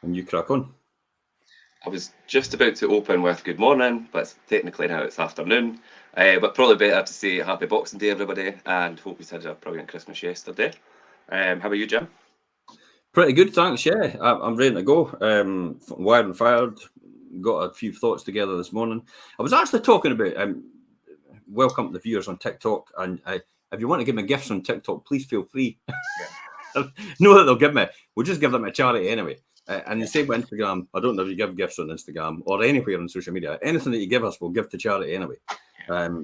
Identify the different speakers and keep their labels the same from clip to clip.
Speaker 1: And you crack on.
Speaker 2: I was just about to open with good morning, but technically now it's afternoon. But probably better to say happy Boxing Day, everybody, and hope you had a brilliant Christmas yesterday. How about you, Jim?
Speaker 1: Pretty good, thanks. Yeah, I'm ready to go. Wired and fired. Got a few thoughts together this morning. I was actually talking about welcome to the viewers on TikTok, and if you want to give me gifts on TikTok, please feel free. Know that they'll give me. We'll just give them a charity anyway. And the same with Instagram. I don't know if you give gifts on Instagram or anywhere on social media. Anything that you give us, we'll give to charity anyway.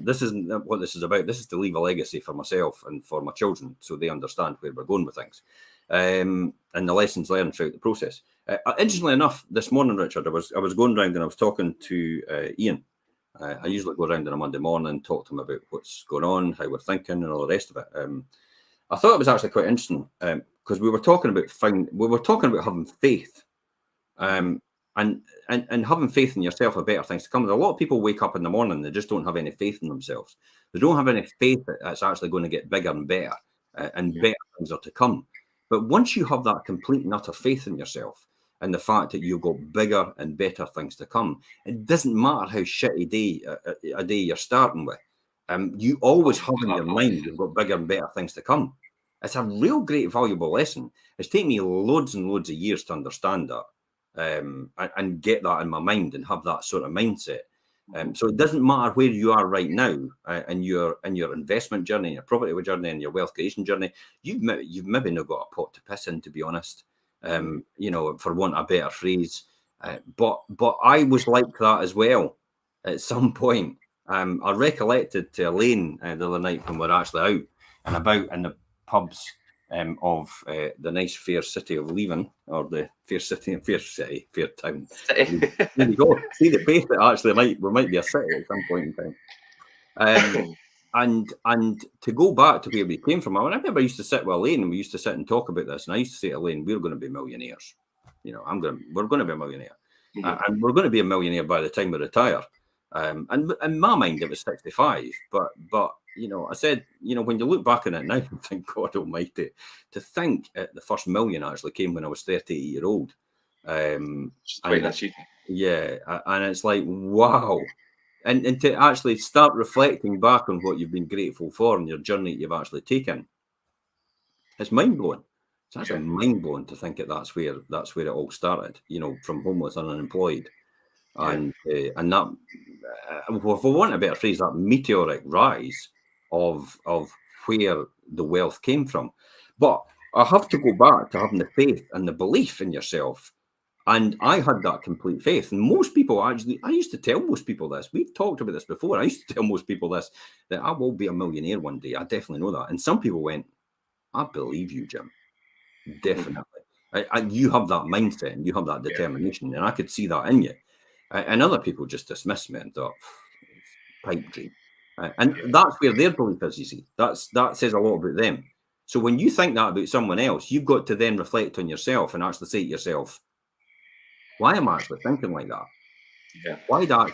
Speaker 1: This isn't what this is about. This is to leave a legacy for myself and for my children, so they understand where we're going with things, and the lessons learned throughout the process. Interestingly enough, this morning, Richard, I was going around and I was talking to Ian. I usually go around on a Monday morning and talk to him about what's going on, how we're thinking, and all the rest of it. I thought it was actually quite interesting because we were talking about having faith, and having faith in yourself of better things to come. A lot of people wake up in the morning, they just don't have any faith in themselves. They don't have any faith that it's actually going to get bigger and better, and better things are to come. But once you have that complete and utter faith in yourself and the fact that you've got bigger and better things to come, it doesn't matter how shitty a day you're starting with. You always have in your mind you've got bigger and better things to come. It's a real great, valuable lesson. It's taken me loads and loads of years to understand that, and get that in my mind and have that sort of mindset. So it doesn't matter where you are right now in your investment journey, your property journey, and your wealth creation journey. You've maybe not got a pot to piss in, to be honest. For want of a better phrase. But I was like that as well at some point. I recollected to Elaine the other night when we were actually out and about in the pubs of the nice fair city of Leven, or the fair town. There you go. See the faith that actually we might be a city at some point in time. And to go back to where we came from, I remember I used to sit with Elaine and we used to sit and talk about this. And I used to say to Elaine, we're going to be millionaires. We're going to be a millionaire. And we're going to be a millionaire by the time we retire. And in my mind, it was 65. But I said, when you look back on it now and think, God almighty, to think the first million actually came when I was 38-year-old.
Speaker 2: Quite an achievement.
Speaker 1: Yeah. And it's like, wow. And to actually start reflecting back on what you've been grateful for and your journey you've actually taken, it's mind-blowing. It's actually mind-blowing to think that that's where it all started, from homeless and unemployed. And that, for want of a better phrase, that meteoric rise of where the wealth came from. But I have to go back to having the faith and the belief in yourself. And I had that complete faith. And most people I used to tell most people this. We've talked about this before. I used to tell most people this, that I will be a millionaire one day. I definitely know that. And some people went, I believe you, Jim. Definitely. And you have that mindset and you have that determination. And I could see that in you. And other people just dismissed me and thought, pipe dream. And that's where their belief is, you see. That says a lot about them. So when you think that about someone else, you've got to then reflect on yourself and actually say to yourself, why am I actually thinking like that?
Speaker 2: Yeah.
Speaker 1: Why do I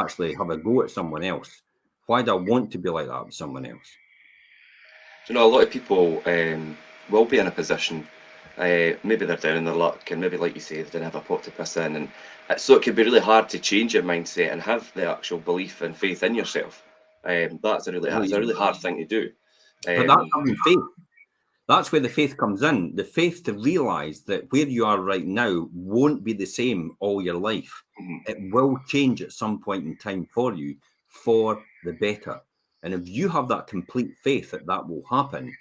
Speaker 1: actually have a go at someone else? Why do I want to be like that with someone else?
Speaker 2: A lot of people will be in a position, maybe they're down in their luck, and maybe, like you say, they don't have a pot to piss in, and so it can be really hard to change your mindset and have the actual belief and faith in yourself. That's a really hard thing to do.
Speaker 1: But that's having faith. That's where the faith comes in. The faith to realise that where you are right now won't be the same all your life. It will change at some point in time for you for the better. And if you have that complete faith that will happen,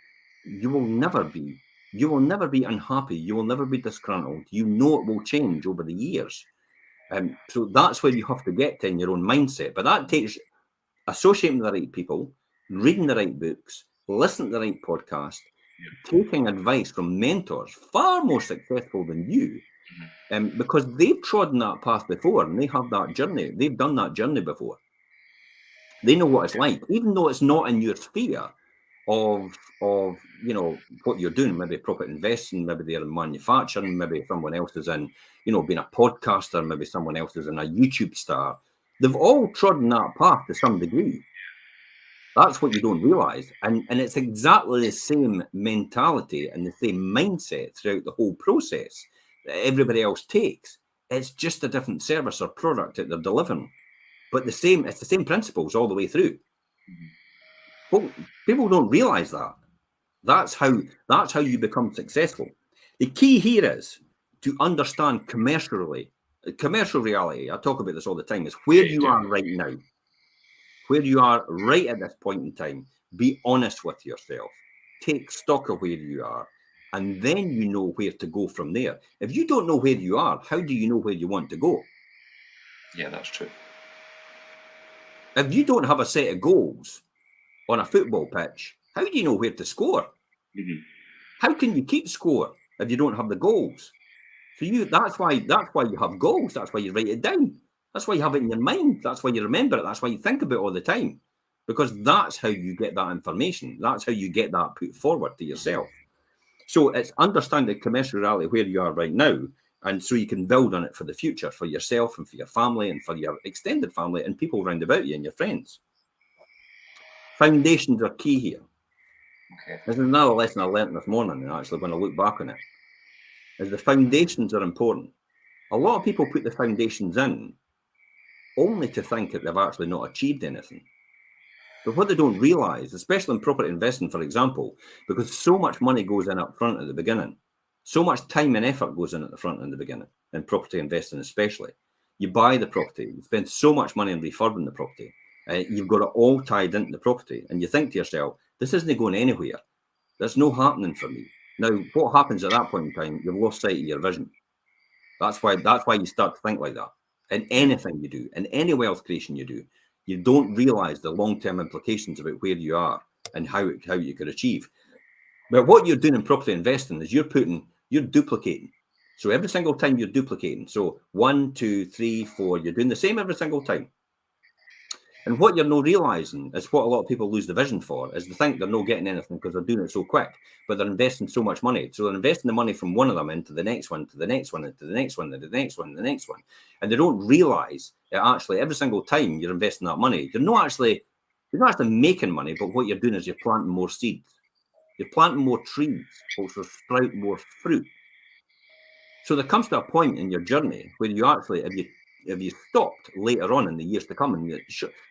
Speaker 1: you will never be unhappy. You will never be disgruntled. You know it will change over the years. So that's where you have to get to in your own mindset. But that takes associating with the right people, reading the right books, listening to the right podcast, taking advice from mentors far more successful than you, because they've trodden that path before and they have that journey. They've done that journey before. They know what it's like, even though it's not in your sphere of what you're doing. Maybe property investing, maybe they're in manufacturing, maybe someone else is in being a podcaster, maybe someone else is in a YouTube star. They've all trodden that path to some degree. That's what you don't realise. And it's exactly the same mentality and the same mindset throughout the whole process that everybody else takes. It's just a different service or product that they're delivering. But it's the same principles all the way through. People don't realize that. That's how you become successful. The key here is to understand commercial reality. I talk about this all the time, is where you are right now. Where you are right at this point in time. Be honest with yourself. Take stock of where you are, and then you know where to go from there. If you don't know where you are, how do you know where you want to go?
Speaker 2: Yeah, that's true.
Speaker 1: If you don't have a set of goals on a football pitch, how do you know where to score? How can you keep score if you don't have the goals? So that's why you have goals. That's why you write it down. That's why you have it in your mind. That's why you remember it. That's why you think about it all the time. Because that's how you get that information. That's how you get that put forward to yourself. So it's understanding commercial reality where you are right now. And so you can build on it for the future, for yourself and for your family and for your extended family and people around about you and your friends. Foundations are key here.
Speaker 2: Okay.
Speaker 1: This is another lesson I learned this morning, and actually when I look back on it, is the foundations are important. A lot of people put the foundations in only to think that they've actually not achieved anything. But what they don't realize, especially in property investing, for example, because so much money goes in up front at the beginning, so much time and effort goes in at the front in the beginning, in property investing especially. You buy the property, you spend so much money on refurbing the property, you've got it all tied into the property, and you think to yourself, this isn't going anywhere. There's no happening for me. Now, what happens at that point in time? You've lost sight of your vision. That's why you start to think like that. In anything you do, in any wealth creation you do, you don't realize the long-term implications about where you are and how you could achieve. But what you're doing in property investing is you're duplicating. So every single time you're duplicating. So 1, 2, 3, 4, you're doing the same every single time. And what you're not realizing is what a lot of people lose the vision for, is they think they're not getting anything because they're doing it so quick, but they're investing so much money. So they're investing the money from one of them into the next one, to the next one, into the next one, to the next one, the next one. And they don't realize that actually every single time you're investing that money, you're not actually making money, but what you're doing is you're planting more seeds. You're planting more trees, which will sprout more fruit. So there comes to a point in your journey where you actually, if you stopped later on in the years to come, and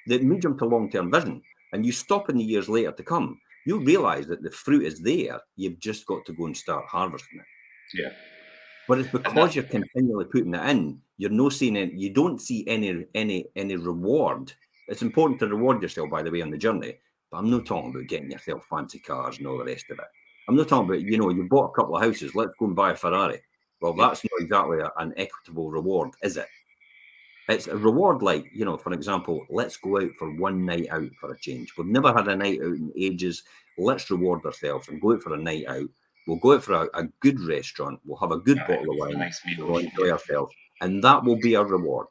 Speaker 1: the medium to long-term vision, and you stop in the years later to come, you'll realize that the fruit is there. You've just got to go and start harvesting it.
Speaker 2: Yeah.
Speaker 1: But it's because you're continually putting it in, you're not seeing it, you don't see any reward. It's important to reward yourself, by the way, on the journey. But I'm not talking about getting yourself fancy cars and all the rest of it. I'm not talking about, you bought a couple of houses, let's go and buy a Ferrari. Well, that's not exactly an equitable reward, is it? It's a reward like, for example, let's go out for one night out for a change. We've never had a night out in ages. Let's reward ourselves and go out for a night out. We'll go out for a good restaurant. We'll have a good bottle of wine.
Speaker 2: Nice meal.
Speaker 1: We'll enjoy ourselves. And that will be our reward.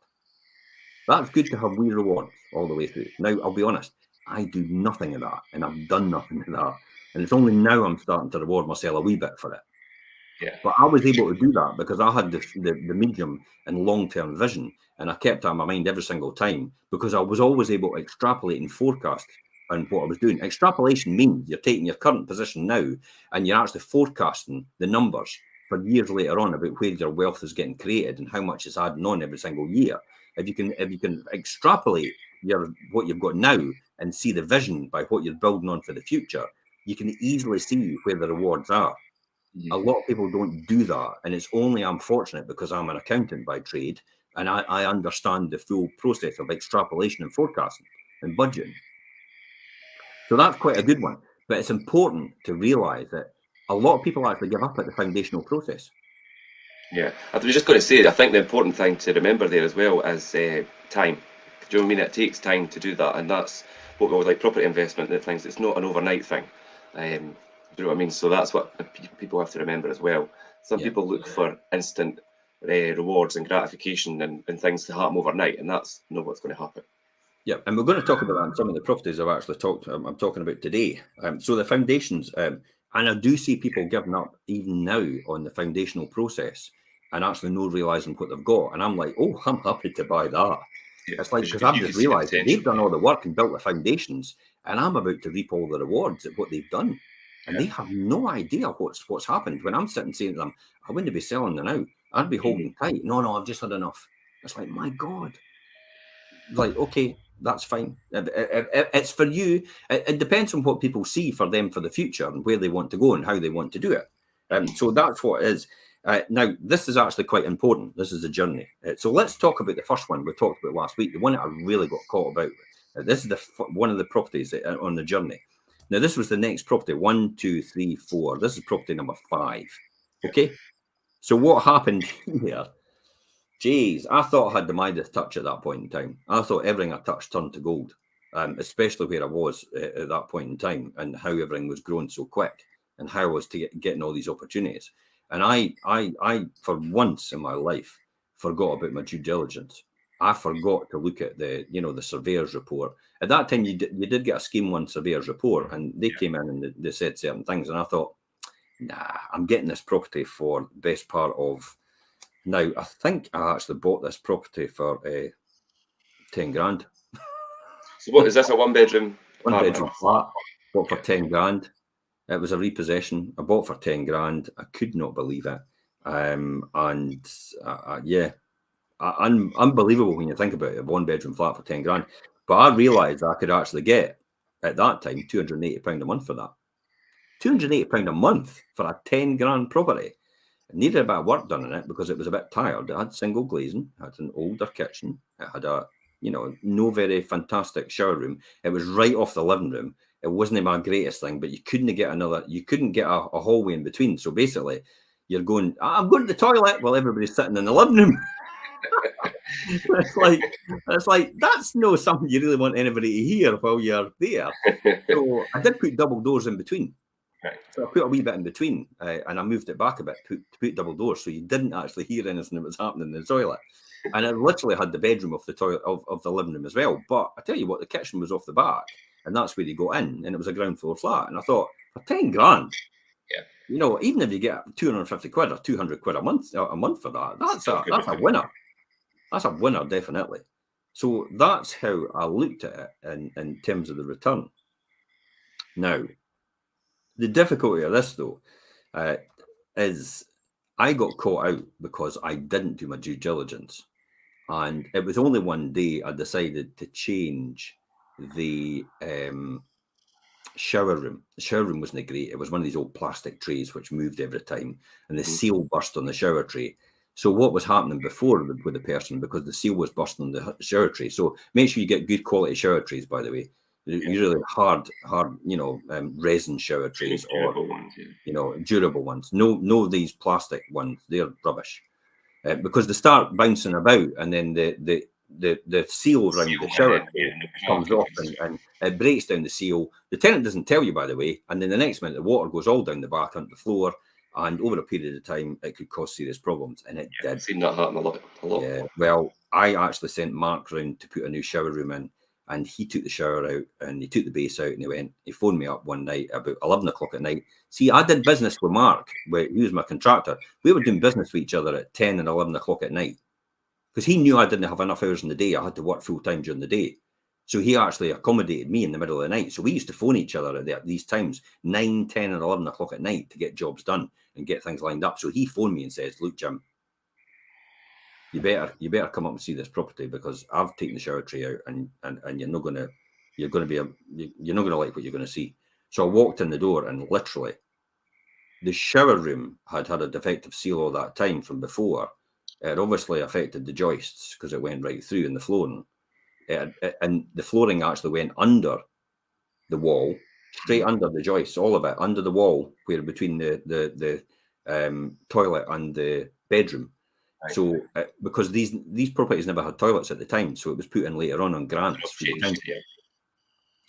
Speaker 1: That's good to have wee rewards all the way through. Now, I'll be honest, I do nothing of that, and I've done nothing of that. And it's only now I'm starting to reward myself a wee bit for it.
Speaker 2: Yeah.
Speaker 1: But I was able to do that because I had the medium and long-term vision, and I kept that in my mind every single time because I was always able to extrapolate and forecast on what I was doing. Extrapolation means you're taking your current position now and you're actually forecasting the numbers for years later on about where your wealth is getting created and how much is adding on every single year. If you can extrapolate what you've got now and see the vision by what you're building on for the future, you can easily see where the rewards are. A lot of people don't do that, and it's only I'm fortunate because I'm an accountant by trade, and I understand the full process of extrapolation and forecasting and budgeting. So that's quite a good one. But it's important to realize that a lot of people actually give up at the foundational process.
Speaker 2: Yeah, I was just going to say, I think the important thing to remember there as well is time. Do you know what I mean? It takes time to do that, and that's what we like property investment and things. It's not an overnight thing. Do you know what I mean? So that's what people have to remember as well. Some people look for instant rewards and gratification and things to happen overnight, and that's not what's going to happen.
Speaker 1: Yeah, and we're going to talk about that in some of the properties I'm talking about today. So the foundations, and I do see people giving up even now on the foundational process and actually not realising what they've got. And I'm like, oh, I'm happy to buy that. Yeah, it's like, because I've just realised that they've done all the work and built the foundations, and I'm about to reap all the rewards of what they've done. And they have no idea what's happened. When I'm sitting saying to them, I wouldn't be selling them now. I'd be holding tight. No, I've just had enough. It's like, my God. Like, okay, that's fine. It's for you. It depends on what people see for them for the future and where they want to go and how they want to do it. So that's what it is. Now, this is actually quite important. This is a journey. So let's talk about the first one we talked about last week, the one that I really got caught about. This is one of the properties on the journey. Now, this was the next property, 1, 2, 3, 4. This is property number 5. Okay. So what happened here? Jeez, I thought I had the Midas touch at that point in time. I thought everything I touched turned to gold, especially where I was at that point in time and how everything was growing so quick and how I was getting all these opportunities. And I, for once in my life, forgot about my due diligence. I forgot to look at the surveyor's report. At that time, you did get a Scheme 1 surveyor's report, and they came in and they said certain things. And I thought, nah, I'm getting this property for the best part of... Now, I think I actually bought this property for 10 grand.
Speaker 2: So what, is this a one-bedroom?
Speaker 1: One-bedroom flat, bought for 10 grand. It was a repossession. I bought for 10 grand. I could not believe it. Unbelievable when you think about it, a one-bedroom flat for 10 grand. But I realised I could actually get, at that time, £280 a month for that. £280 a month for a 10 grand property. It needed a bit of work done in it because it was a bit tired. It had single glazing, it had an older kitchen, it had a, no very fantastic shower room. It was right off the living room. It wasn't my greatest thing, but you couldn't get a hallway in between. So basically, you're going, I'm going to the toilet while everybody's sitting in the living room. it's like that's no something you really want anybody to hear while you're there. So I did put double doors in between.
Speaker 2: Right.
Speaker 1: So I put a wee bit in between, and I moved it back a bit to put double doors, so you didn't actually hear anything that was happening in the toilet. And it literally had the bedroom of the toilet of the living room as well. But I tell you what, the kitchen was off the back, and that's where you go in, and it was a ground floor flat. And I thought, for 10 grand, even if you get 250 quid or 200 quid a month for that, that's a winner. That's a winner, definitely. So that's how I looked at it in terms of the return. Now, the difficulty of this, though, is I got caught out because I didn't do my due diligence. And it was only one day I decided to change the shower room. The shower room wasn't great. It was one of these old plastic trays which moved every time, and the seal burst on the shower tray. So what was happening before with the person, because the seal was bursting on the shower tray. So make sure you get good quality shower trays, by the way. Usually hard, resin shower trays or durable ones. No, these plastic ones, they're rubbish because they start bouncing about, and then the seal around the shower tray comes off and it breaks down the seal. The tenant doesn't tell you, by the way, and then the next minute the water goes all down the back onto the floor, and over a period of time it could cause serious problems, and it did.
Speaker 2: I've seen that happen a lot.
Speaker 1: Yeah, well, I actually sent Mark round to put a new shower room in, and he took the shower out and he took the base out, and he phoned me up one night about 11 o'clock at night. See, I did business with Mark, where he was my contractor. We were doing business with each other at 10 and 11 o'clock at night because he knew I didn't have enough hours in the day. I had to work full time during the day. So he actually accommodated me in the middle of the night. So we used to phone each other at these times, 9, 10 and 11 o'clock at night to get jobs done and get things lined up. So he phoned me and says, look, Jim, you better come up and see this property because I've taken the shower tray out and you're not gonna like what you're gonna see. So I walked in the door and literally the shower room had a defective seal all that time from before. It obviously affected the joists because it went right through in the flooring. And the flooring actually went under the wall, straight under the joists, all of it under the wall, where between the toilet and the bedroom. Right. So because these properties never had toilets at the time, so it was put in later on grants.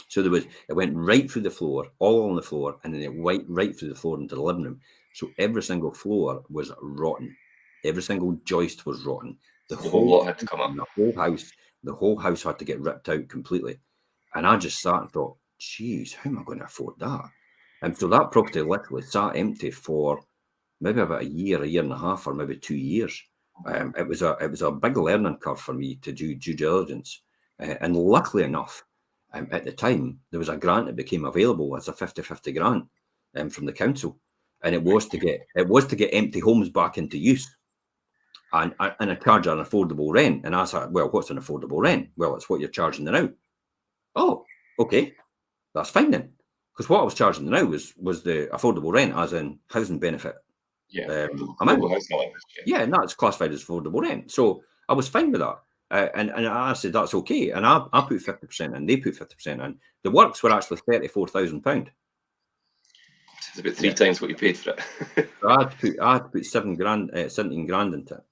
Speaker 1: So it went right through the floor, all on the floor, and then it went right through the floor into the living room. So every single floor was rotten. Every single joist was rotten. The whole lot had to come up. The whole house had to get ripped out completely. And I just sat and thought, geez, how am I going to afford that? And so that property literally sat empty for maybe about a year and a half, or maybe 2 years. It was a big learning curve for me to do due diligence. And luckily enough, at the time, there was a grant that became available as a 50-50 grant from the council. And it was to get empty homes back into use. and I charge an affordable rent. And I said, well, what's an affordable rent? Well, it's what you're charging now. Oh, okay, that's fine then. Because what I was charging now was the affordable rent, as in housing benefit.
Speaker 2: Yeah.
Speaker 1: Amount.
Speaker 2: Housing allowance,
Speaker 1: Yeah, and that's classified as affordable rent. So I was fine with that. And I said, that's okay. And I put 50% in, they put 50% in. The works were actually £34,000.
Speaker 2: It's about 3 times what you paid for it.
Speaker 1: So I had to put 17 grand into it.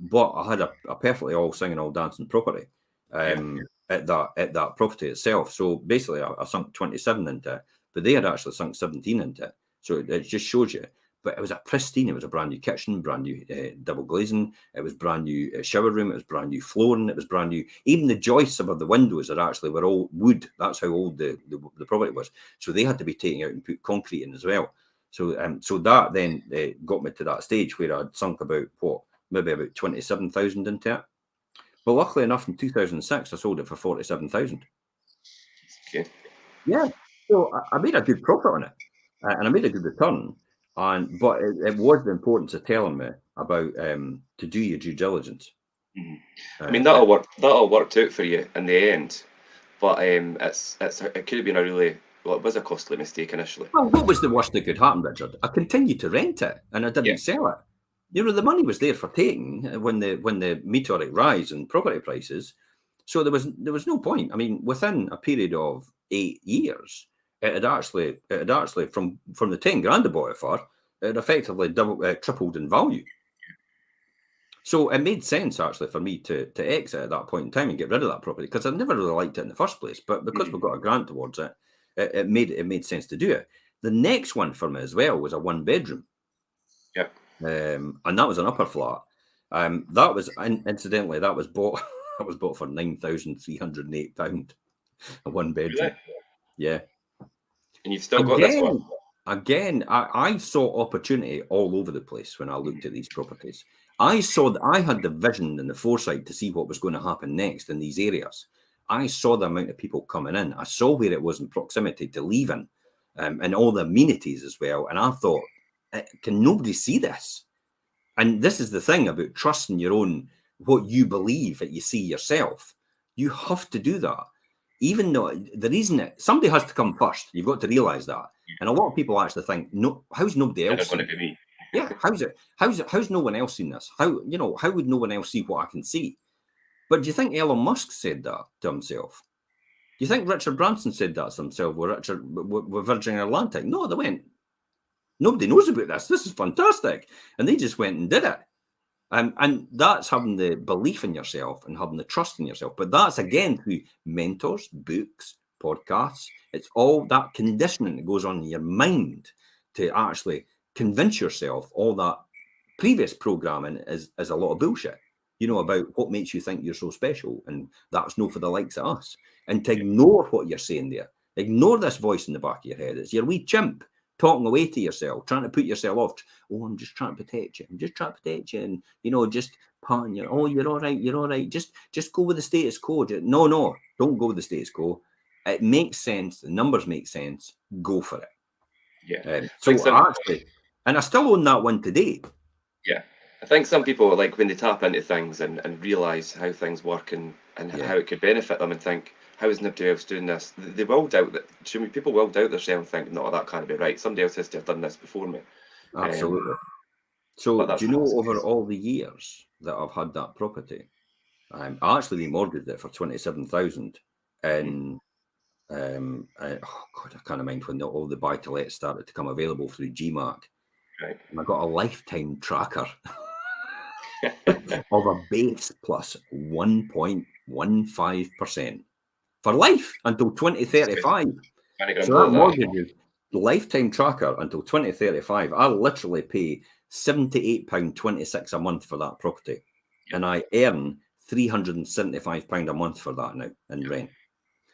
Speaker 1: But I had a perfectly all singing, all dancing property at that property itself. So basically, I sunk 27 into it, but they had actually sunk 17 into it. So it just shows you. But it was a pristine. It was a brand new kitchen, brand new double glazing. It was brand new shower room. It was brand new flooring. It was brand new. Even the joists above the windows were all wood. That's how old the property was. So they had to be taken out and put concrete in as well. So so that then got me to that stage where I'd sunk maybe about 27,000 into it. But luckily enough, in 2006, I sold it for 47,000.
Speaker 2: Okay.
Speaker 1: Yeah. So I made a good profit on it, and I made a good return. But it was the importance of telling me about to do your due diligence.
Speaker 2: I mean, that all worked out for you in the end, but it could have been it was a costly mistake initially.
Speaker 1: Well, what was the worst that could happen, Richard? I continued to rent it, and I didn't sell it. You know, the money was there for taking when the meteoric rise in property prices. So there was no point. I mean, within a period of 8 years, it had actually from the 10 grand I bought it for, it had effectively tripled in value. So it made sense actually for me to exit at that point in time and get rid of that property, because I never really liked it in the first place. But because we got a grant towards it, it made sense to do it. The next one for me as well was a 1-bedroom.
Speaker 2: Yeah.
Speaker 1: And that was an upper flat. That was incidentally that was bought for £9,308, a 1-bedroom.
Speaker 2: Really?
Speaker 1: Yeah.
Speaker 2: And you've still got this one.
Speaker 1: Again, I saw opportunity all over the place when I looked at these properties. I saw that I had the vision and the foresight to see what was going to happen next in these areas. I saw the amount of people coming in. I saw where it was in proximity to leaving, and all the amenities as well. And I thought, can nobody see this? And this is the thing about trusting your own, what you believe that you see yourself. You have to do that. Even though the reason somebody has to come first, you've got to realize that. And a lot of people actually think, no, how's nobody else?
Speaker 2: It's going to be me.
Speaker 1: Yeah, how's no one else seen this? How would no one else see what I can see? But do you think Elon Musk said that to himself? Do you think Richard Branson said that to himself with Virgin Atlantic? No, they went, nobody knows about this. This is fantastic. And they just went and did it. And that's having the belief in yourself and having the trust in yourself. But that's, again, through mentors, books, podcasts. It's all that conditioning that goes on in your mind to actually convince yourself all that previous programming is a lot of bullshit, about what makes you think you're so special. And that's no for the likes of us. And to ignore what you're saying there, ignore this voice in the back of your head. It's your wee chimp talking away to yourself, trying to put yourself off. Oh, I'm just trying to protect you. I'm just trying to protect you. And, just patting you. Oh, you're all right. You're all right. Just go with the status quo. No, don't go with the status quo. It makes sense. The numbers make sense. Go for it.
Speaker 2: Yeah.
Speaker 1: And I still own that one today.
Speaker 2: Yeah. I think some people, like, when they tap into things and realize how things work and how it could benefit them and think, how is nobody else doing this? They will doubt that. People will doubt themselves and think, no, that can't be right. Somebody else has to have done this before me.
Speaker 1: Absolutely. So do you know, over all the years that I've had that property, I actually remortgaged it for 27,000 and I can't mind when all the buy-to-lets started to come available through GMAC.
Speaker 2: Right.
Speaker 1: And I got a lifetime tracker of a base plus 1.15% for life until 2035. So that mortgage is lifetime tracker until 2035. I literally pay £78.26 a month for that property, and I earn £375 a month for that now in rent.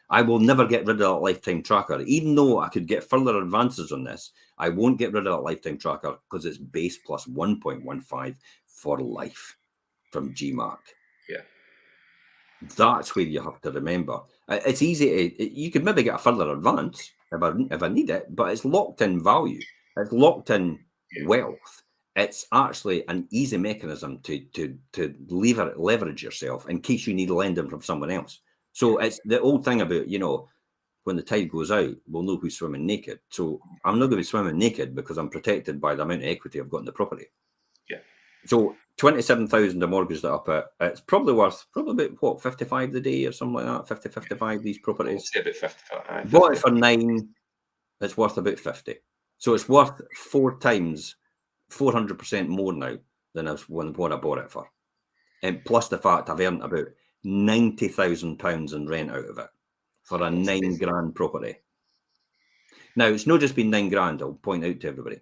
Speaker 1: I will never get rid of that lifetime tracker. Even though I could get further advances on this, I won't get rid of that lifetime tracker because it's base plus 1.15 for life from GMAC.
Speaker 2: Yeah.
Speaker 1: That's where you have to remember. It's easy. You could maybe get a further advance if I need it, but it's locked in value. It's locked in wealth. it's actually an easy mechanism to leverage yourself in case you need lending from someone else. So it's the old thing about, you know, when the tide goes out, we'll know who's swimming naked. So I'm not going to be swimming naked because I'm protected by the amount of equity I've got in the property.
Speaker 2: Yeah.
Speaker 1: So 27,000 a mortgage that up at, it's probably worth about what, 55 the day or something like that, 50, 55, these properties.
Speaker 2: Say about 55.
Speaker 1: Bought it for 9, it's worth about 50. So it's worth 4 times, 400% more now than what I bought it for. And plus the fact I've earned about £90,000 in rent out of it for a 9 grand property. Now, it's not just been 9 grand, I'll point out to everybody.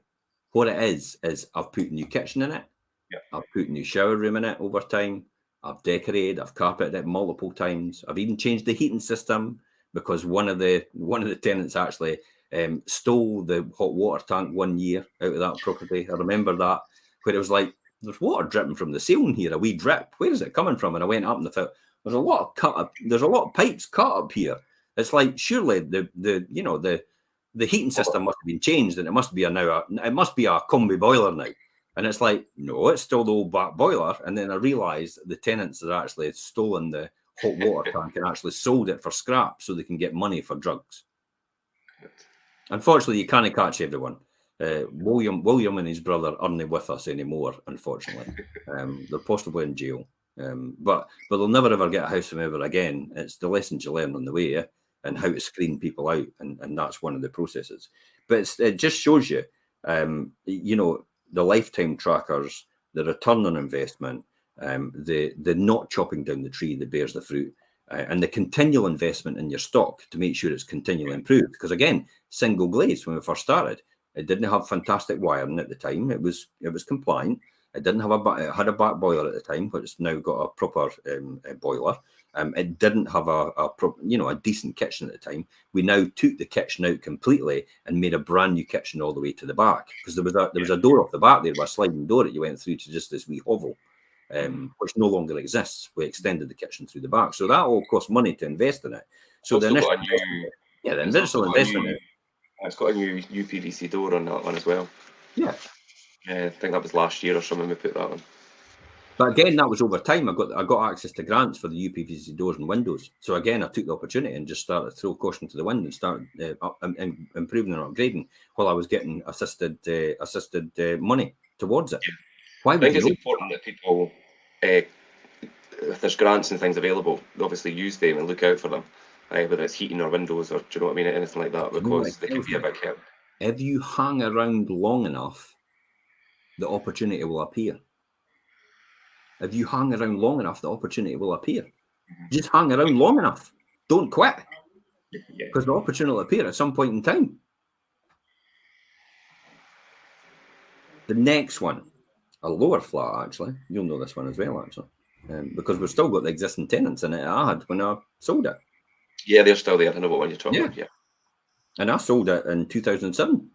Speaker 1: What it is I've put a new kitchen in it.
Speaker 2: Yeah.
Speaker 1: I've put a new shower room in it over time. I've decorated, I've carpeted it multiple times. I've even changed the heating system because one of the tenants actually stole the hot water tank 1 year out of that property. I remember that, where it was like, there's water dripping from the ceiling here, a wee drip. Where is it coming from? And I went up and I thought, there's a lot of pipes cut up here. It's like, surely the heating system must have been changed, and it must be a combi boiler now. And it's like, no, it's still the old back boiler. And then I realised the tenants had actually stolen the hot water tank and actually sold it for scrap so they can get money for drugs. Unfortunately, you can't catch everyone. William and his brother aren't with us anymore, unfortunately. They're possibly in jail. But they'll never ever get a house from ever again. It's the lessons you learn on the way, and how to screen people out, and that's one of the processes. But it just shows you, the lifetime trackers, the return on investment, the not chopping down the tree that bears the fruit, and the continual investment in your stock to make sure it's continually improved. Because again, single glazed, when we first started, it didn't have fantastic wiring at the time. It was compliant. It didn't have it had a back boiler at the time, but it's now got a proper boiler. It didn't have a decent kitchen at the time. We now took the kitchen out completely and made a brand new kitchen all the way to the back, because there was a door off the back there, with a sliding door that you went through to just this wee hovel, which no longer exists. We extended the kitchen through the back, so that all cost money to invest in it. So the initial investment.
Speaker 2: It's got a new UPVC door on that one as well.
Speaker 1: Yeah.
Speaker 2: I think that was last year or something we put that on.
Speaker 1: But again, that was over time. I got access to grants for the UPVC doors and windows. So again, I took the opportunity and just started to throw caution to the wind and started improving and upgrading while I was getting assisted money towards it.
Speaker 2: Yeah. I think it's important that people, if there's grants and things available, obviously use them and look out for them, whether it's heating or windows or, do you know what I mean, anything like that, because they can be a big help.
Speaker 1: If you hang around long enough, the opportunity will appear. If you hang around long enough, the opportunity will appear. Just hang around long enough. Don't quit. Because the opportunity will appear at some point in time. The next one, a lower flat, actually. You'll know this one as well, actually. Because we've still got the existing tenants in it I had when I sold it.
Speaker 2: Yeah, they're still there. I know what one you're talking about. Yeah. And
Speaker 1: I sold it in 2007.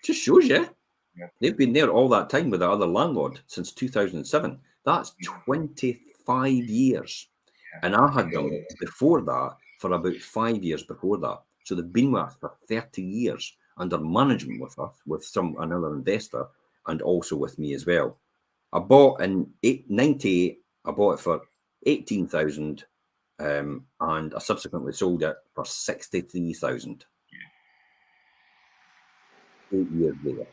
Speaker 1: Just shows you. Yeah. They've been there all that time with the other landlord since 2007. That's 25 years. Yeah. And I had them before that for about 5 years before that. So they've been with us for 30 years under management with us, with another investor, and also with me as well. I bought in 98, I bought it for 18,000, and I subsequently sold it for 63,000. 8 years later.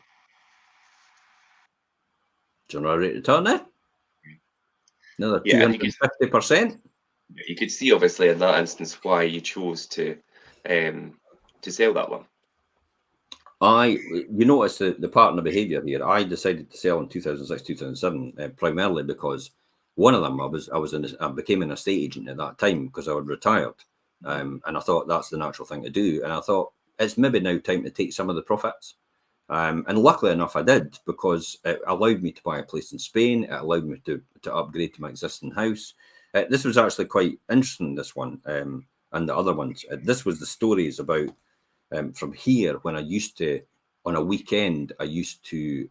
Speaker 1: Do you know a rate of return there? Another 250%.
Speaker 2: You could see, obviously, in that instance, why you chose to sell that one.
Speaker 1: You notice the pattern of behaviour here. I decided to sell in 2006, 2007, primarily because one of them, I became an estate agent at that time because I had retired, and I thought that's the natural thing to do. And I thought it's maybe now time to take some of the profits. And luckily enough, I did, because it allowed me to buy a place in Spain. It allowed me to upgrade to my existing house. This was actually quite interesting, this one, and the other ones. This was the stories about from here, when I used to, on a weekend, I used to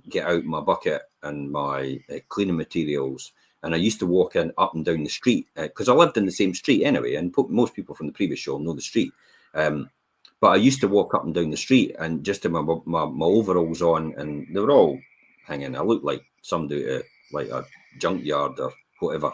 Speaker 1: get out my bucket and my cleaning materials, and I used to walk up and down the street, because I lived in the same street anyway, and most people from the previous show know the street. But I used to walk up and down the street and just have my overalls on, and they were all hanging. I looked like somebody at like a junkyard or whatever.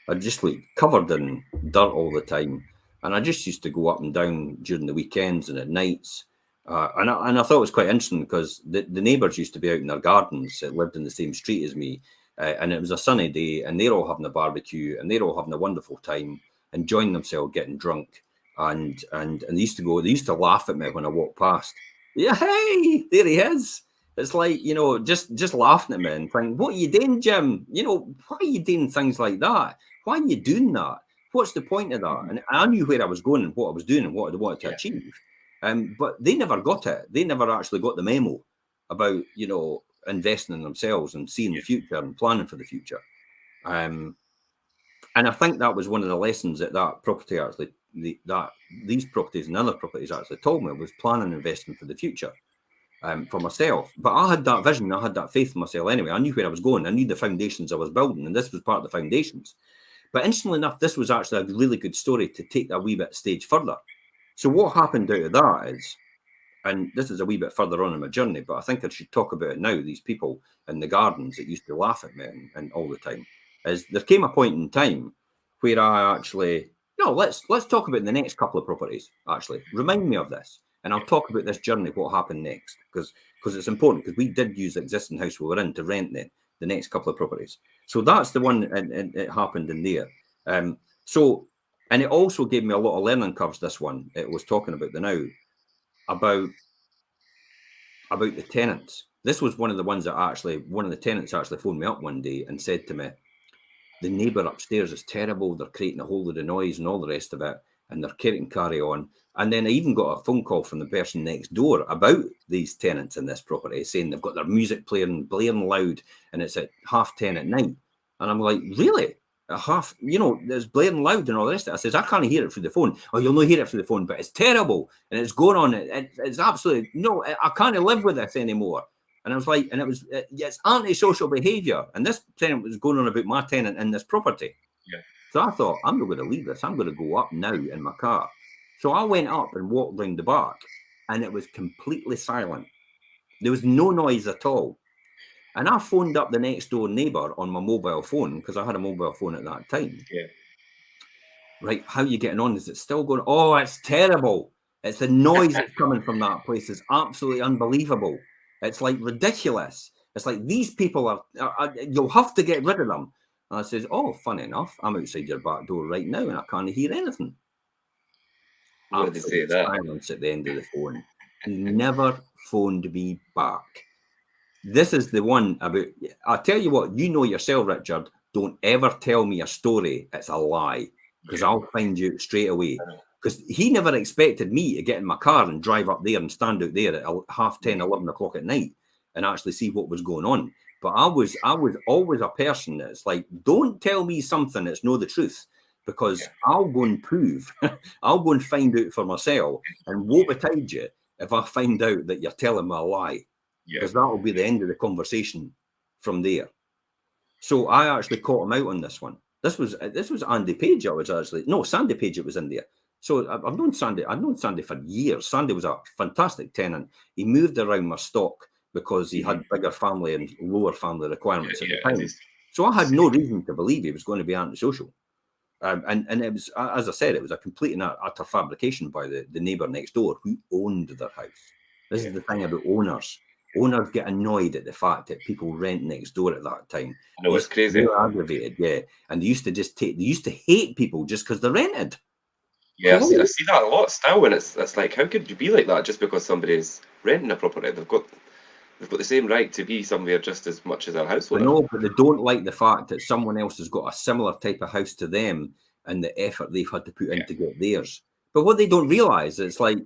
Speaker 1: I just looked covered in dirt all the time. And I just used to go up and down during the weekends and at nights. And I thought it was quite interesting because the neighbours used to be out in their gardens that lived in the same street as me. And it was a sunny day and they're all having a barbecue and they're all having a wonderful time, enjoying themselves, getting drunk. And they used to laugh at me when I walked past. Yeah, hey, there he is. It's like, you know, just laughing at me and thinking, what are you doing, Jim? You know, why are you doing things like that? Why are you doing that? What's the point of that? And I knew where I was going and what I was doing and what I wanted to achieve. But they never got it. They never actually got the memo about, you know, investing in themselves and seeing the future and planning for the future. And I think that was one of the lessons that property actually, these properties and other properties actually told me, was planning and investing for the future. For myself, but I had that vision, I had that faith in myself anyway. I knew where I was going, I knew the foundations I was building, and this was part of the foundations. But interestingly enough, this was actually a really good story to take that a wee bit stage further. So what happened out of that is, and this is a wee bit further on in my journey, but I think I should talk about it now, these people in the gardens that used to laugh at me and all the time, is there came a point in time where I actually, no, let's talk about the next couple of properties, actually. Remind me of this. And I'll talk about this journey, what happened next, because it's important, because we did use the existing house we were in to rent the next couple of properties. So that's the one, and it happened in there. And it also gave me a lot of learning curves, this one. It was talking about the now, about the tenants. This was one of the ones that one of the tenants actually phoned me up one day and said to me, the neighbour upstairs is terrible, they're creating a whole lot of noise and all the rest of it, and they're carry on. And then I even got a phone call from the person next door about these tenants in this property, saying they've got their music playing, blaring loud, and it's at 10:30 at night. And I'm like, really? At half, you know, there's blaring loud and all the rest of it. I says, I can't hear it through the phone. Oh, you'll not hear it through the phone, but it's terrible. And it's going on. It's absolutely, no, I can't live with this anymore. And I was like, and it's antisocial behaviour. And this tenant was going on about my tenant in this property.
Speaker 2: Yeah.
Speaker 1: So I thought, I'm not going to leave this. I'm going to go up now in my car. So I went up and walked round the back, and it was completely silent. There was no noise at all. And I phoned up the next door neighbour on my mobile phone, because I had a mobile phone at that time.
Speaker 2: Yeah.
Speaker 1: Right, how are you getting on? Is it still going? Oh, it's terrible. It's the noise that's coming from that place is absolutely unbelievable. It's like ridiculous. It's like these people are you'll have to get rid of them. And I says, oh, funny enough, I'm outside your back door right now and I can't hear anything.
Speaker 2: What did they say that?
Speaker 1: Silence at the end of the phone. He never phoned me back. This is the one about, I'll tell you what, you know yourself, Richard, don't ever tell me a story, it's a lie, because I'll find you straight away. Because he never expected me to get in my car and drive up there and stand out there at 10:30, 11 o'clock at night and actually see what was going on. But I was always a person that's like, don't tell me something that's not the truth, because I'll go and prove, I'll go and find out for myself and woe betide you if I find out that you're telling me a lie, because that will be the end of the conversation from there. So I actually caught him out on this one. This was Andy Page. Sandy Page. It was in there. So I've known Sandy. I've known Sandy for years. Sandy was a fantastic tenant. He moved around my stock because he had bigger family and lower family requirements at the time. So I had no reason to believe he was going to be antisocial. And it was, as I said, it was a complete and utter fabrication by the neighbour next door who owned their house. This is the thing about owners. Owners get annoyed at the fact that people rent next door at that time.
Speaker 2: I know, it's crazy.
Speaker 1: They were aggravated, and they used to hate people just because they rented.
Speaker 2: Yeah, I see that a lot still, and it's like, how could you be like that just because somebody's renting a property? They've got the same right to be somewhere just as much as their house owner.
Speaker 1: No, but they don't like the fact that someone else has got a similar type of house to them and the effort they've had to put in to get theirs. But what they don't realise is, like,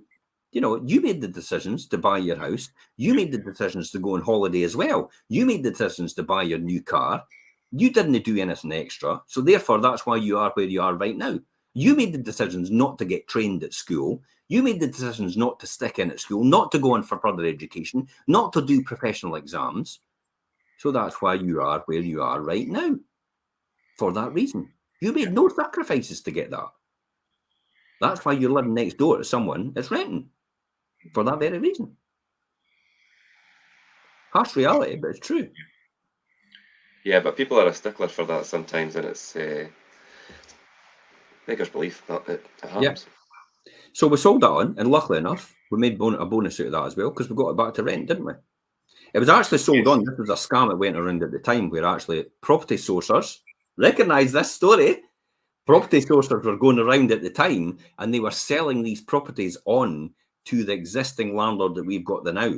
Speaker 1: you know, you made the decisions to buy your house. You made the decisions to go on holiday as well. You made the decisions to buy your new car. You didn't do anything extra. So therefore, that's why you are where you are right now. You made the decisions not to get trained at school. You made the decisions not to stick in at school, not to go on for further education, not to do professional exams. So that's why you are where you are right now. For that reason. You made no sacrifices to get that. That's why you're living next door to someone that's renting. For that very reason. Harsh reality, but it's true.
Speaker 2: Yeah, but people are a stickler for that sometimes, and it's beggars belief that it happens.
Speaker 1: So we sold that on, and luckily enough, we made a bonus out of that as well, because we got it back to rent, didn't we? It was actually sold on. This was a scam that went around at the time, where actually property sourcers recognise this story. Property sourcers were going around at the time, and they were selling these properties on to the existing landlord that we've got the now.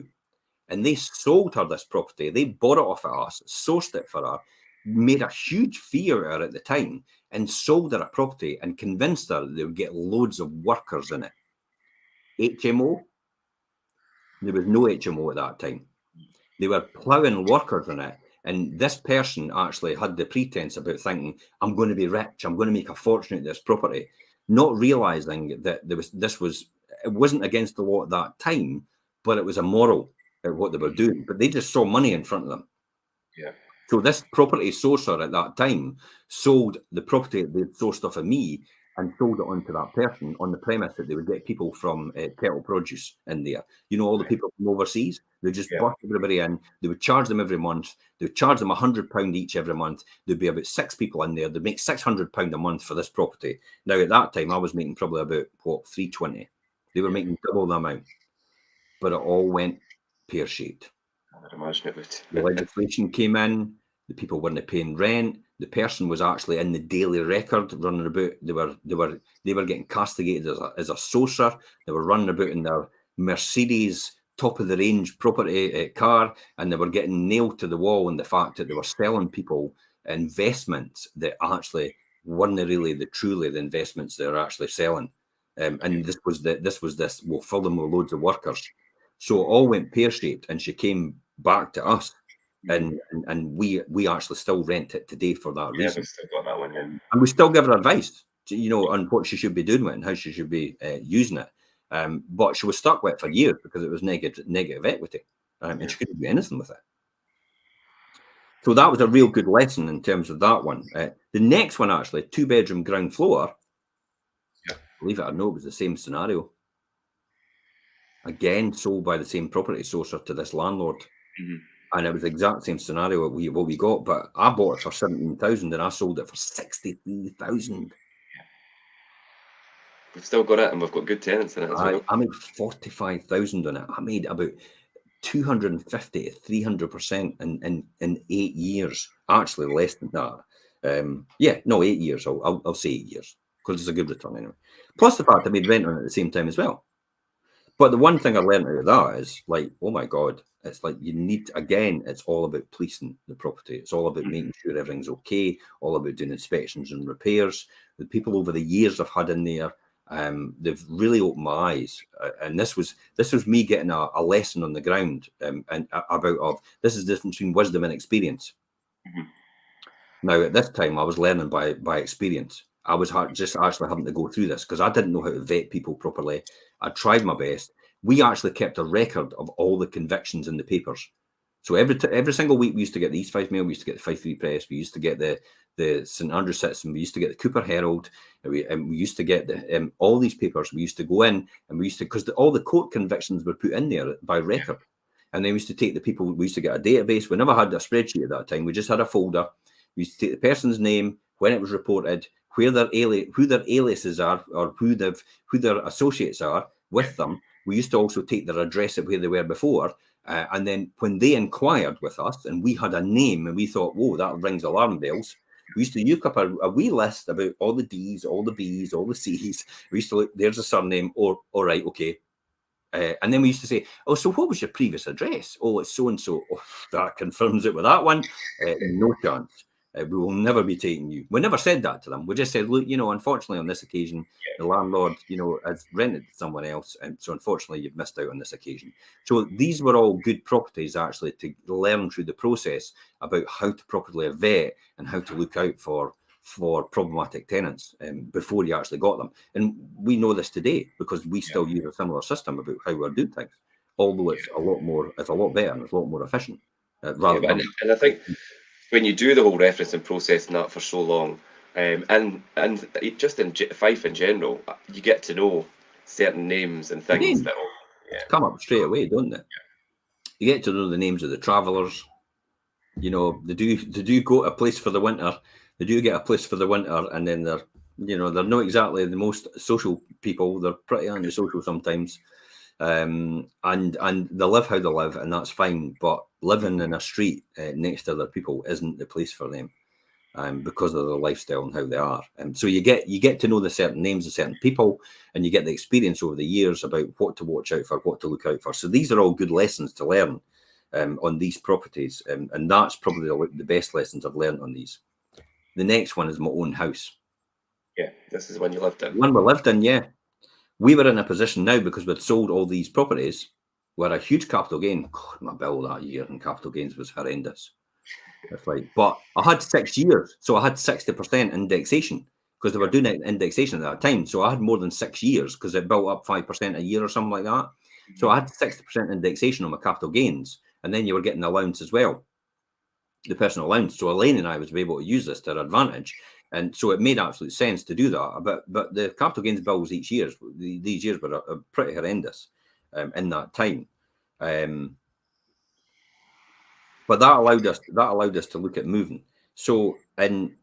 Speaker 1: And they sold her this property. They bought it off of us, sourced it for her, made a huge fee out of her at the time, and sold her a property and convinced her that they would get loads of workers in it. HMO? There was no HMO at that time. They were ploughing workers in it. And this person actually had the pretense about thinking, I'm going to be rich, I'm going to make a fortune at this property, not realizing that it wasn't against the law at that time, but it was immoral at what they were doing. But they just saw money in front of them.
Speaker 2: Yeah.
Speaker 1: So this property sourcer at that time sold the property they'd sourced off of me and sold it on to that person on the premise that they would get people from Kettle Produce in there. You know, all the people from overseas, they just bust everybody in. They would charge them every month. They would charge them £100 each every month. There'd be about 6 people in there. They'd make £600 a month for this property. Now, at that time, I was making probably about, £320. They were making double the amount. But it all went pear-shaped.
Speaker 2: I would imagine it would.
Speaker 1: The legislation came in, the people weren't paying rent, the person was actually in the daily record running about. They were getting castigated as a sourcer. They were running about in their Mercedes top of the range property car, and they were getting nailed to the wall in the fact that they were selling people investments that actually weren't really truly the investments they're actually selling. And this was this, we'll fill them with loads of workers. So it all went pear-shaped, and she came back to us, and we actually still rent it today for that reason.
Speaker 2: Yeah, we've still got that one, yeah.
Speaker 1: And we still give her advice, on what she should be doing with it and how she should be using it. But she was stuck with it for years because it was negative equity, and she couldn't do anything with it. So that was a real good lesson in terms of that one. The next one, actually, 2-bedroom ground floor, believe it or not, was the same scenario. Again, sold by the same property sourcer to this landlord. And it was the exact same scenario what we got, but I bought it for 17,000 and I sold it for 63,000.
Speaker 2: We've still got it, and we've got good tenants in it as well.
Speaker 1: I made 45,000 on it. I made about 250 to 300% in 8 years. Actually, less than that. 8 years. I'll say 8 years because it's a good return anyway. Plus the fact I made rent on it at the same time as well. But the one thing I learned out of that is, like, oh my God, it's like you need, again, it's all about policing the property. It's all about making sure everything's okay, all about doing inspections and repairs. The people over the years I've had in there, they've really opened my eyes. And this was me getting a lesson on the ground and about this is the difference between wisdom and experience. Now, at this time, I was learning by experience. I was just actually having to go through this because I didn't know how to vet people properly. I tried my best. We actually kept a record of all the convictions in the papers. So every single week we used to get the East Fife Mail, we used to get the Fife Free Press, we used to get the St Andrews Citizen, we used to get the Cooper Herald, we used to get all these papers. We used to go in and we used to, because all the court convictions were put in there by record. And then we used to take the people, we used to get a database. We never had a spreadsheet at that time. We just had a folder. We used to take the person's name, when it was reported, who their aliases are, or who their associates are with them. We used to also take their address of where they were before. And then when they inquired with us and we had a name and we thought, whoa, that rings alarm bells, we used to look up a wee list about all the D's, all the B's, all the C's. We used to look, there's a surname, or all right, okay. And then we used to say, oh, so what was your previous address? Oh, it's so-and-so. Oh, that confirms it with that one. No chance. We will never be taking you. We never said that to them. We just said, look, unfortunately on this occasion, the landlord, has rented to someone else. And so unfortunately, you've missed out on this occasion. So these were all good properties actually to learn through the process about how to properly vet and how to look out for problematic tenants before you actually got them. And we know this today because we still use a similar system about how we're doing things, although it's a lot better and it's a lot more efficient.
Speaker 2: And I think when you do the whole referencing process and that for so long, and just in Fife in general, you get to know certain names and things that will
Speaker 1: come up straight away, don't they? You get to know the names of the travellers. You know, they do go to a place for the winter. They do get a place for the winter, and then they're not exactly the most social people. They're pretty antisocial sometimes, and they live how they live, and that's fine. But living in a street next to other people isn't the place for them. Because of their lifestyle and how they are. So you get to know the certain names of certain people, and you get the experience over the years about what to watch out for, what to look out for. So these are all good lessons to learn on these properties, and that's probably the best lessons I've learned on these. The next one is my own house.
Speaker 2: Yeah, this is when you lived in.
Speaker 1: The one we lived in, yeah. We were in a position now because we'd sold all these properties where a huge capital gain. God, my bill that year in capital gains was horrendous. That's right. But I had 6 years, so I had 60% indexation because they were doing indexation at that time. So I had more than 6 years because it built up 5% a year or something like that. So I had 60% indexation on my capital gains, and then you were getting the allowance as well, the personal allowance. So Elaine and I was able to use this to our advantage, and so it made absolute sense to do that. But the capital gains bills these years were pretty horrendous in that time. But that allowed us to look at moving. So in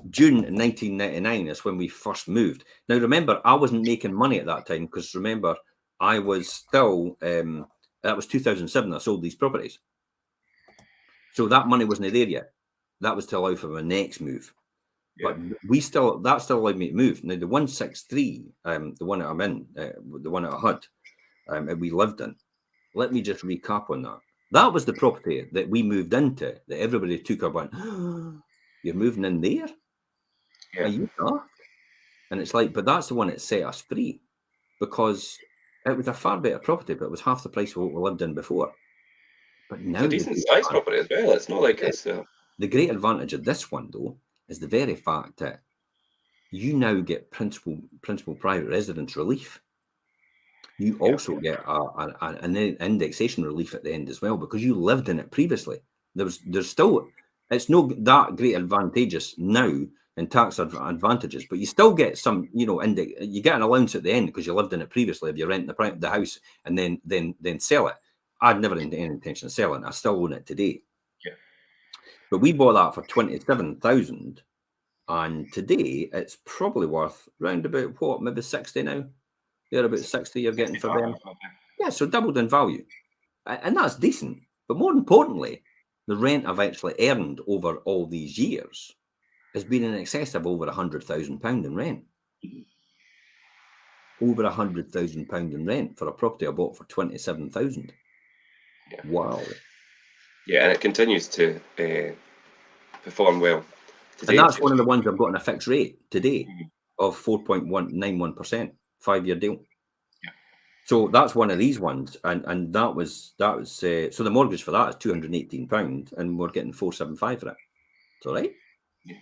Speaker 1: June 1999 is when we first moved. Now remember, I wasn't making money at that time because remember, I was still that was 2007. I sold these properties, so that money wasn't there yet. That was to allow for my next move. But that still allowed me to move. Now the 163, the one that I'm in, the one that I had, that we lived in. Let me just recap on that. That was the property that we moved into that everybody took up on. Oh, you're moving in there?
Speaker 2: Yeah.
Speaker 1: Are you daft? And it's like, but that's the one that set us free because it was a far better property, but it was half the price of what we lived in before. But now
Speaker 2: It's a decent size property as well. It's not like it's
Speaker 1: the great advantage of this one though is the very fact that you now get principal private residence relief. You also get an indexation relief at the end as well because you lived in it previously. There's still, it's not that great advantageous now in tax advantages, but you still get some, you get an allowance at the end because you lived in it previously if you rent the house and then sell it. I'd never had any intention of selling. I still own it today.
Speaker 2: Yeah.
Speaker 1: But we bought that for 27,000, and today it's probably worth round about what, maybe 60 now. They're about 60 you're getting for them. Yeah, so doubled in value. And that's decent. But more importantly, the rent I've actually earned over all these years has been in excess of over £100,000 in rent. Over £100,000 in rent for a property I bought for 27,000.
Speaker 2: Yeah.
Speaker 1: Wow.
Speaker 2: Yeah, and it continues to perform well.
Speaker 1: Today, and that's one of the ones I've got on a fixed rate today of 4.191%, 5-year deal. So that's one of these ones, and that was so the mortgage for that is £218, and we're getting 475 for it. It's all right.
Speaker 2: Yeah.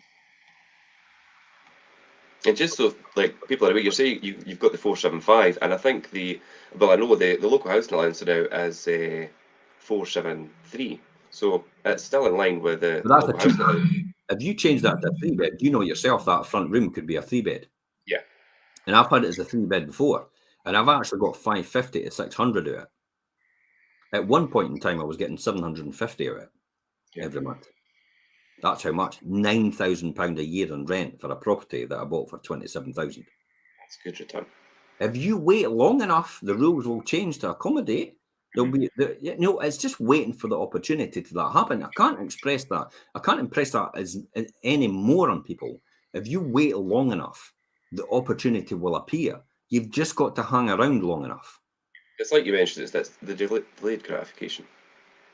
Speaker 2: And just so like people are aware, you're saying you've got the 475, and I think I know the local housing allowance now is 473, so it's still in line with the local housing allowance.
Speaker 1: If you change that to a 3-bed, you know yourself that front room could be a 3-bed.
Speaker 2: Yeah.
Speaker 1: And I've had it as a 3-bed before, and I've actually got 550 to 600 of it. At one point in time, I was getting 750 of it every month. That's how much. £9,000 a year in rent for a property that I bought for 27,000.
Speaker 2: That's a good return.
Speaker 1: If you wait long enough, the rules will change to accommodate. There'll be, it's just waiting for the opportunity to that happen. I can't impress that as any more on people. If you wait long enough, the opportunity will appear. You've just got to hang around long enough.
Speaker 2: It's like you mentioned, it's the delayed gratification.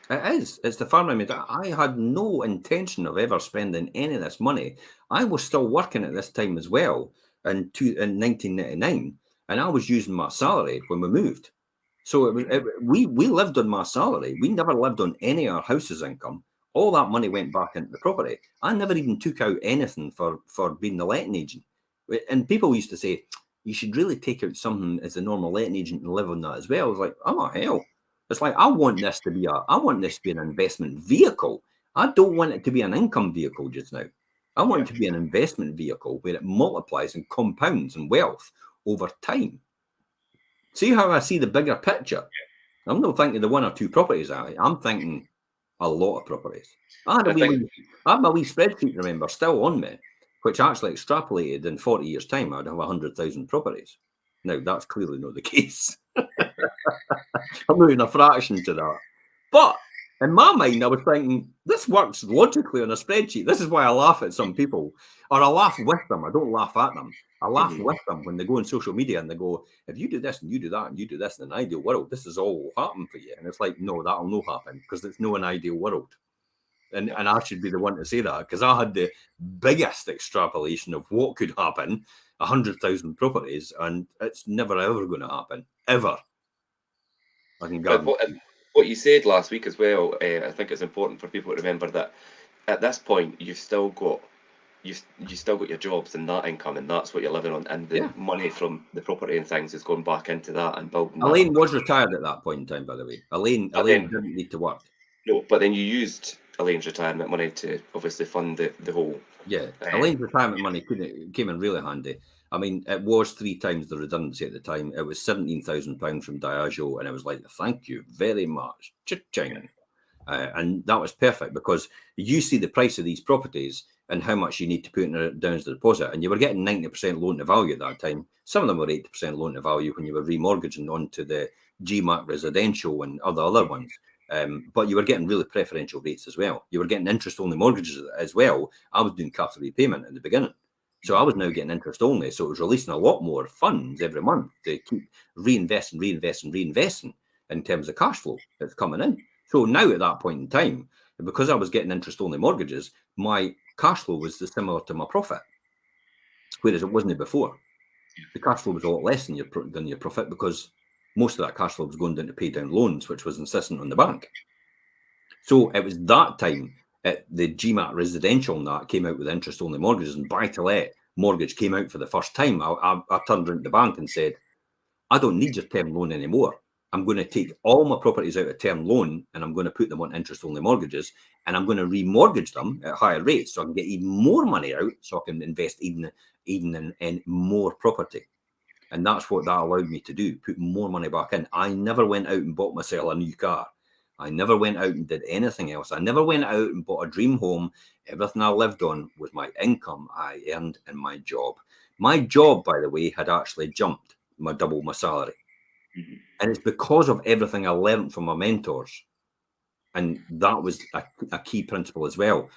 Speaker 1: It is. It's the farm I made. I had no intention of ever spending any of this money. I was still working at this time as well in 1999, and I was using my salary when we moved. So we lived on my salary. We never lived on any of our house's income. All that money went back into the property. I never even took out anything for being the letting agent. And people used to say, you should really take out something as a normal letting agent and live on that as well. I was like, oh hell. It's like, I want this to be an investment vehicle. I don't want it to be an income vehicle just now. I want it to be an investment vehicle where it multiplies and compounds in wealth over time. See how I see the bigger picture? I'm not thinking the one or two properties. I'm thinking A lot of properties. I had my wee spreadsheet, remember, still on me, which actually extrapolated in 40 years' time, I'd have 100,000 properties. Now, that's clearly not the case. I'm moving a fraction to that. But in my mind, I was thinking, this works logically on a spreadsheet. This is why I laugh at some people, or I laugh with them. I don't laugh at them. I laugh with them when they go on social media and they go, if you do this and you do that and you do this in an ideal world, this is all will happen for you. And it's like, no, that'll not happen because it's no an ideal world. And I should be the one to say that because I had the biggest extrapolation of what could happen, 100,000 properties, and it's never ever going to happen, ever. I can guarantee.
Speaker 2: What you said last week as well, I think it's important for people to remember that at this point you've still got you still got your jobs and that income, and that's what you're living on, and the money from the property and things is going back into that and building.
Speaker 1: Elaine was retired at that point in time, by the way. Elaine didn't need to work.
Speaker 2: No, but then you used Elaine's retirement money to obviously fund the whole.
Speaker 1: Yeah, Elaine's retirement money came in really handy. I mean, it was 3 times the redundancy at the time. It was £17,000 from Diageo, and it was like, thank you very much, cha-ching. And that was perfect because you see the price of these properties and how much you need to put down as the deposit. And you were getting 90% loan to value at that time. Some of them were 80% loan to value when you were remortgaging onto the GMAC residential and other ones. But you were getting really preferential rates as well. You were getting interest-only mortgages as well. I was doing capital repayment in the beginning. So I was now getting interest only. So it was releasing a lot more funds every month to keep reinvesting in terms of cash flow that's coming in. So now at that point in time, because I was getting interest-only mortgages, my cash flow was similar to my profit, whereas it wasn't before. The cash flow was a lot less than your profit because most of that cash flow was going down to pay down loans, which was insistent on the bank. So it was that time the GMAT residential and that came out with interest-only mortgages, and buy-to-let mortgage came out for the first time. I turned around to the bank and said, I don't need your term loan anymore. I'm going to take all my properties out of term loan and I'm going to put them on interest-only mortgages, and I'm going to remortgage them at higher rates so I can get even more money out so I can invest even in more property. And that's what that allowed me to do, put more money back in. I never went out and bought myself a new car. I never went out and did anything else. I never went out and bought a dream home. Everything I lived on was my income I earned in my job. My job, by the way, had actually jumped double my salary. Mm-hmm. And it's because of everything I learned from my mentors. And that was a key principle as well.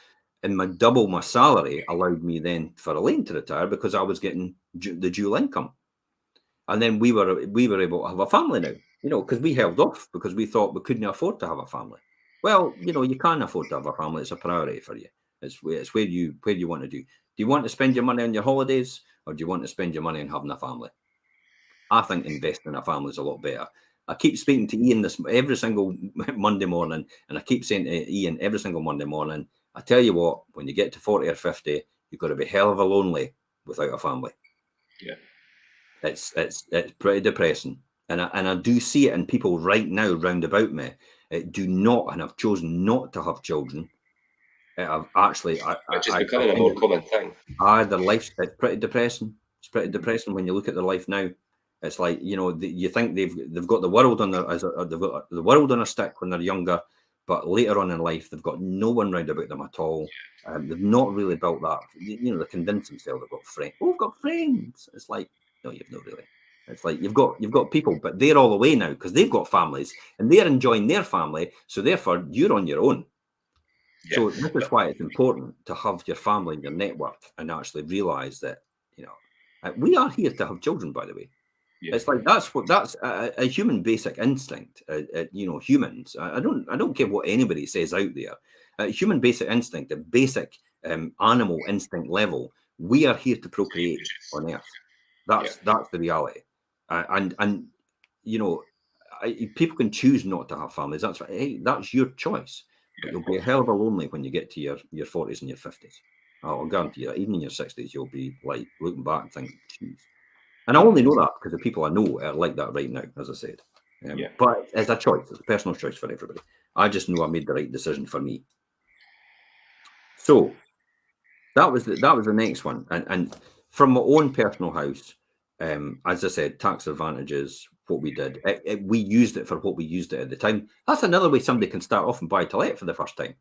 Speaker 1: And my double my salary allowed me then for Elaine to retire because I was getting the dual income. And then we were able to have a family now, because we held off because we thought we couldn't afford to have a family. Well, you can afford to have a family. It's a priority for you. It's where you want to do. Do you want to spend your money on your holidays, or do you want to spend your money on having a family? I think investing in a family is a lot better. I keep speaking to Ian this every single Monday morning, and I keep saying to Ian every single Monday morning, I tell you what, when you get to 40 or 50, you've got to be hell of a lonely without a family.
Speaker 2: Yeah.
Speaker 1: It's pretty depressing, and I do see it in people right now round about me. Do not, and have chosen not to have children. I've actually,
Speaker 2: which is becoming a more common thing.
Speaker 1: Their life, it's pretty depressing. It's pretty depressing when you look at their life now. It's like you think they've got the world on they've got the world on a stick when they're younger, but later on in life they've got no one round about them at all. They've not really built that. They convince themselves they've got friends. Oh, I've got friends. It's like, no, you've not really. It's like you've got people, but they're all away now because they've got families and they're enjoying their family. So therefore, you're on your own. Yeah. So this is why it's important to have your family and your network and actually realize that we are here to have children. By the way, it's like that's a human basic instinct. Humans. I don't care what anybody says out there. Human basic instinct, a basic animal instinct level. We are here to procreate on Earth. That's the reality. People can choose not to have families. That's your choice. But you'll be a hell of a lonely when you get to your 40s and your 50s. I'll guarantee you that. Even in your 60s, you'll be like looking back and thinking, geez. And I only know that because the people I know are like that right now, as I said. But it's a choice. It's a personal choice for everybody. I just know I made the right decision for me. So that was the next one. And from my own personal house, as I said, tax advantages, what we did. We used it for what we used it at the time. That's another way somebody can start off and buy to let for the first time.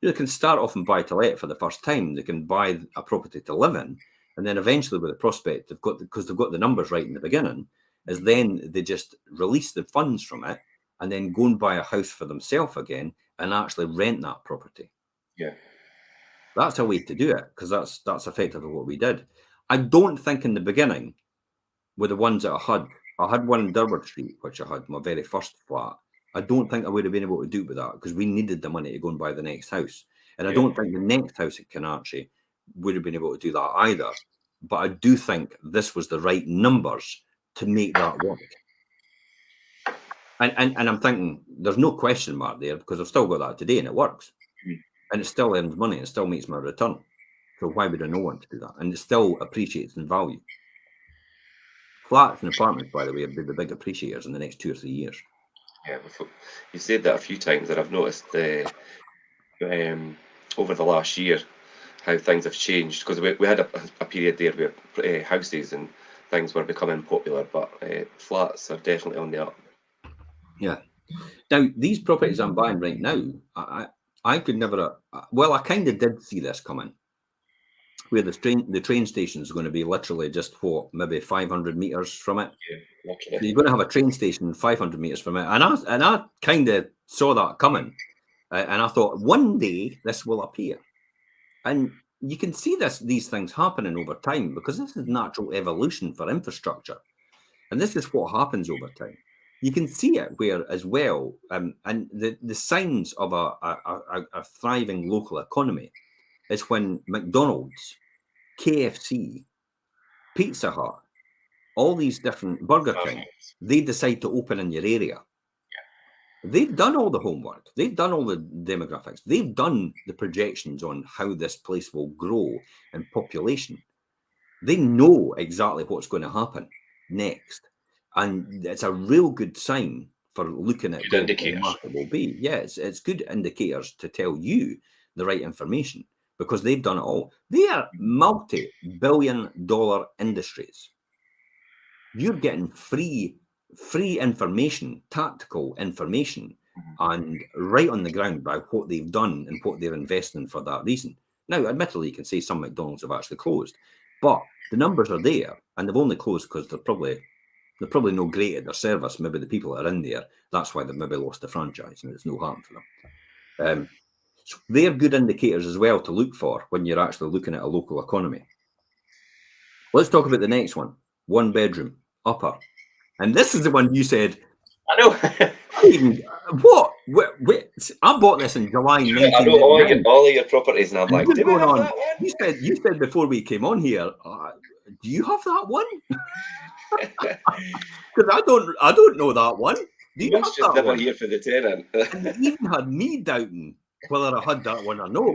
Speaker 1: They can start off and buy to let for the first time. They can buy a property to live in, and then eventually, with the prospect because they've got the numbers right in the beginning, is then they just release the funds from it and then go and buy a house for themselves again and actually rent that property.
Speaker 2: Yeah.
Speaker 1: That's a way to do it, because that's effectively what we did. I don't think in the beginning, with the ones that I had one in Durward Street, which I had my very first flat. I don't think I would have been able to do it with that, because we needed the money to go and buy the next house. And I don't think the next house at Canarchy would have been able to do that either. But I do think this was the right numbers to make that work. And I'm thinking there's no question mark there, because I've still got that today and it works. And it still earns money, it still makes my return. So why would I not want to do that? And it still appreciates in value. Flats and apartments, by the way, have been the big appreciators in the next 2 or 3 years.
Speaker 2: Yeah, you said that a few times, and I've noticed over the last year how things have changed, because we had a period there where houses and things were becoming popular, but flats are definitely on the up.
Speaker 1: Yeah. Now, these properties I'm buying right now, I could never. Well, I kind of did see this coming, where the train station is going to be literally just maybe 500 meters from it.
Speaker 2: Yeah,
Speaker 1: So you're going to have a train station 500 meters from it, and I kind of saw that coming, and I thought one day this will appear, and you can see these things happening over time, because this is natural evolution for infrastructure, and this is what happens over time. You can see it where as well, and the signs of a thriving local economy is when McDonald's, KFC, Pizza Hut, all these different Burger King, they decide to open in your area. They've done all the homework. They've done all the demographics. They've done the projections on how this place will grow in population. They know exactly what's going to happen next. And it's a real good sign for looking at where the market will be. Yeah, it's good indicators to tell you the right information, because they've done it all. They are multi-billion-dollar industries. You're getting free information, tactical information, and right on the ground by what they've done and what they're investing for that reason. Now, admittedly, you can say some McDonald's have actually closed, but the numbers are there, and they've only closed because they're probably no great at their service. Maybe the people that are in there, that's why they've maybe lost the franchise, and it's no harm for them. So they're good indicators as well to look for when you're actually looking at a local economy. Let's talk about the next one. 1 bedroom, upper. And this is the one you said.
Speaker 2: I know.
Speaker 1: What? Wait, I bought this in July 1999.
Speaker 2: I know all of your properties, and I'm like, do we have that one?
Speaker 1: You said before we came on here, do you have that one? Because I don't know that one. Do you
Speaker 2: must just never hear for the tenant.
Speaker 1: And you even had me doubting whether I had that one or not.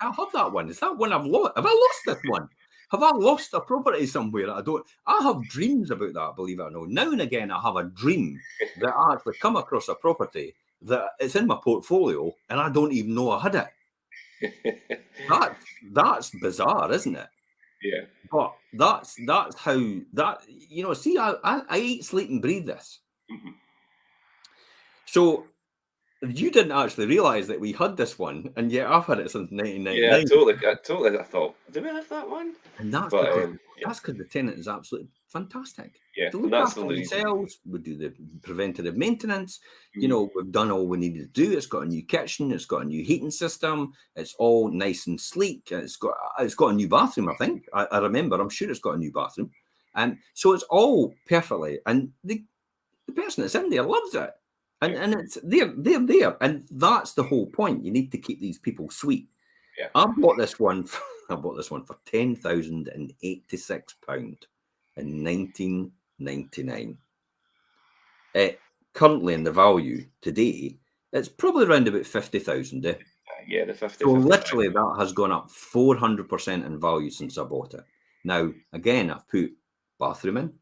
Speaker 1: I have that one. Is that one I've lost? Have I lost this one? Have I lost a property somewhere? I have dreams about that, believe it or not. Now and again, I have a dream that I actually come across a property that it's in my portfolio and I don't even know I had it. That's bizarre, isn't it?
Speaker 2: Yeah.
Speaker 1: But that's how that, see, I eat, sleep and breathe this. Mm-hmm. So you didn't actually realise that we had this one, and yet I've had it since 1999.
Speaker 2: Yeah, totally. I thought, do we have that one?
Speaker 1: And that's because the tenant is absolutely fantastic.
Speaker 2: Yeah,
Speaker 1: to look after themselves, we do the preventative maintenance.
Speaker 2: Mm.
Speaker 1: We've done all we needed to do. It's got a new kitchen. It's got a new heating system. It's all nice and sleek. It's got a new bathroom. I think I remember. I'm sure it's got a new bathroom, and so it's all perfectly. And the person that's in there loves it. And it's they're there, and that's the whole point. You need to keep these people sweet.
Speaker 2: Yeah.
Speaker 1: I bought this one for £10,086 in 1999. Currently, in the value today, it's probably around about 50,000.
Speaker 2: Yeah, the 50.
Speaker 1: So literally, that has gone up 400% in value since I bought it. Now, again, I've put bathroom in,